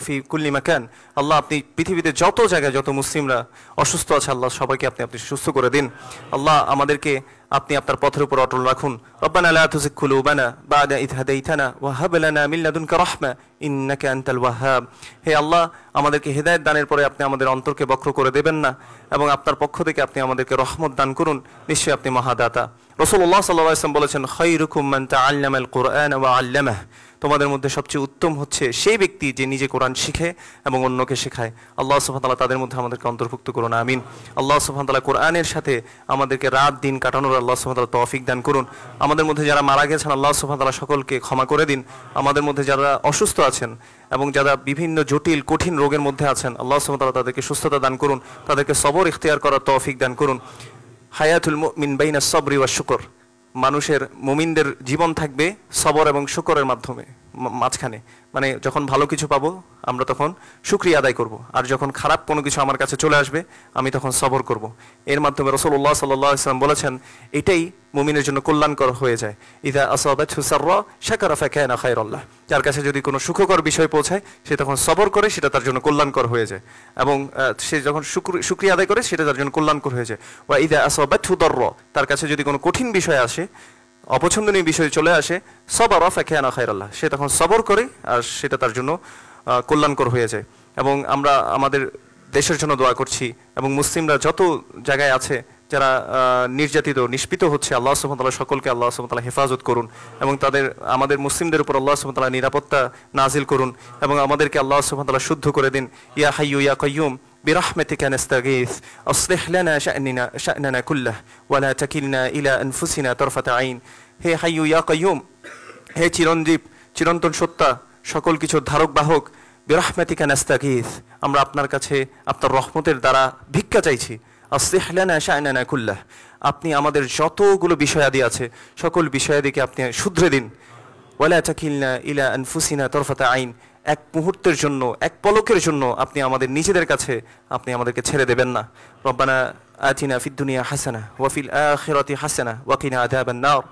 ফি কুল্লি মাকান আল্লাহ আপনি পৃথিবীতে যত জায়গায় যত মুসলিমরা অসুস্থ আছে আল্লাহ সবাইকে আপনি সুস্থ করে দিন আল্লাহ আমাদেরকে আপনি আপনার পথের উপর অটল রাখুন রব্বানা লা তুযিগ কুলুবানা বা'দা ইয হাদাইতানা ওয়া হাব লানা মিন লাদুনকা রাহমা ইন্নাকা আনতাল ওয়াহ্হাব হে আল্লাহ আমাদেরকে হেদায়েত দানের পরে আপনি আমাদের অন্তরকে বক্র করে দেবেন না এবং আপনার পক্ষ থেকে আপনি আমাদেরকে রহমত দান করুন নিশ্চয়ই আপনি মহাদাতা রাসূলুল্লাহ সাল্লাল্লাহু আলাইহি ওয়াসাল্লাম বলেছেন খায়রুকুম মান তাআল্লামাল কুরআন ওয়া আল্লামাহ তোমাদের মধ্যে সবচেয়ে উত্তম হচ্ছে সেই ব্যক্তি যে নিজে কোরআন শিখে এবং অন্যকে শেখায় আল্লাহ সুবহানাহু ওয়া তাআলা তাদের মধ্যে আমাদেরকে অন্তর্ভুক্ত করুন আমিন আল্লাহ সুবহানাহু ওয়া তাআলা কোরআনের সাথে আমাদেরকে রাত দিন কাটানোর আল্লাহ সুবহানাহু ওয়া তাআলা তৌফিক দান করুন আমাদের মধ্যে যারা মারা গেছেন আল্লাহ সুবহানাহু ওয়া তাআলা সকলকে ক্ষমা করে দিন আমাদের মধ্যে যারা অসুস্থ আছেন এবং যারা বিভিন্ন জটিল কঠিন রোগের মধ্যে আছেন আল্লাহ সুবহানাহু ওয়া তাআলা তাদেরকে সুস্থতা দান করুন তাদেরকে সবর ইখতিয়ার করার তৌফিক দান করুন হায়াতুল মুমিন বাইনা সবরি ওয়া শুকর মানুষের মুমিনদের জীবন থাকবে সবর এবং শুকরের মাধ্যমে মাঝখানে মানে যখন ভালো কিছু পাবো আমরা তখন শুকরিয়া আদায় করব আর যখন খারাপ কোনো কিছু আমার কাছে চলে আসবে আমি তখন সবর করব এর মাধ্যমে রাসূলুল্লাহ সাল্লাল্লাহু আলাইহি ওয়াসাল্লাম বলেছেন এটাই মুমিনের জন্য কল্যাণকর হয়ে যায় ইযা আসাবাতহু সাররা শাকারা ফাকানা খায়রাল্লাহ যার কাছে যদি কোনো সুখকর বিষয় পৌঁছায় সে তখন সবর করে সেটা তার জন্য কল্যাণকর হয়ে যায় এবং সে যখন শুকরিয়া আদায় করে সেটা তার জন্য কল্যাণকর হয়ে যায় ওয়া ইযা আসাবাতহু দাররা তার কাছে যদি কোনো কঠিন বিষয় আসে অপছন্দনীয় বিষয় চলে আসে সাবারা ফাকানা খায়রাল্লাহ সে তখন সবর করে আর সেটা তার জন্য কল্যাণকর হয়ে যায় এবং আমরা আমাদের দেশের জন্য দোয়া করছি এবং মুসলিমরা যত জায়গায় আছে যারা নির্যাতিত নিষ্পিত হচ্ছে আল্লাহ সুবহানাহু ওয়া তাআলা সকলকে আল্লাহ সুবহানাহু ওয়া তাআলা হেফাজত করুন এবং আমাদের মুসলিমদের উপর আল্লাহ সুবহানাহু ওয়া তাআলা নিরাপত্তা নাজিল করুন এবং আমাদেরকে আল্লাহ সুবহানাহু ওয়া তাআলা শুদ্ধ করে দিন ইয়া হাইয়্যু ইয়া কাইয়্যুম برحمتك نستغيث أصلح لنا شأننا كله ولا تكلنا إلى أنفسنا طرفة عين হে হাইয়্যু ইয়া কাইয়্যুম হে চিরঞ্জীব চিরন্তন সত্তা সকল কিছুর ধারক বাহক বিরহমাতিকা নাস্তাগীথ আমরা আপনার কাছে আপনার রহমতের দ্বারা ভিক্ষা চাইছি আসলিহ লানা শা'নানা কুল্লাহ আপনি আমাদের যতগুলো বিষয়াদি আছে সকল বিষয়াদিকে আপনি শুধরে দিন ওয়ালা তাকিলনা ইলা আনফুসিনা তারফাতা আইন এক মুহূর্তের জন্য এক পলকের জন্য আপনি আমাদের নিজেদের কাছে আপনি আমাদেরকে ছেড়ে দেবেন না রব্বানা آتنا في الدنيا حسنة وفي الآخرة حسنة وقنا عذاب النار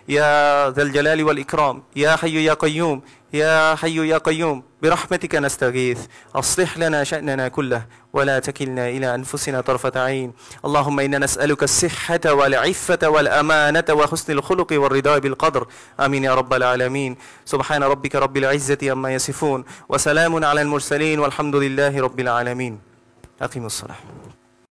يا ذا الجلال والإكرام يا حي يا قيوم يا حي يا قيوم برحمتك نستغيث أصلح لنا شأننا كله ولا تكلنا إلى أنفسنا طرفة عين اللهم إنا نسألك الصحة والعفة والأمانة وحسن الخلق والرضا بالقدر آمين يا رب العالمين سبحان ربك رب العزة عما يصفون وسلام على المرسلين والحمد لله رب العالمين أقيموا الصلاة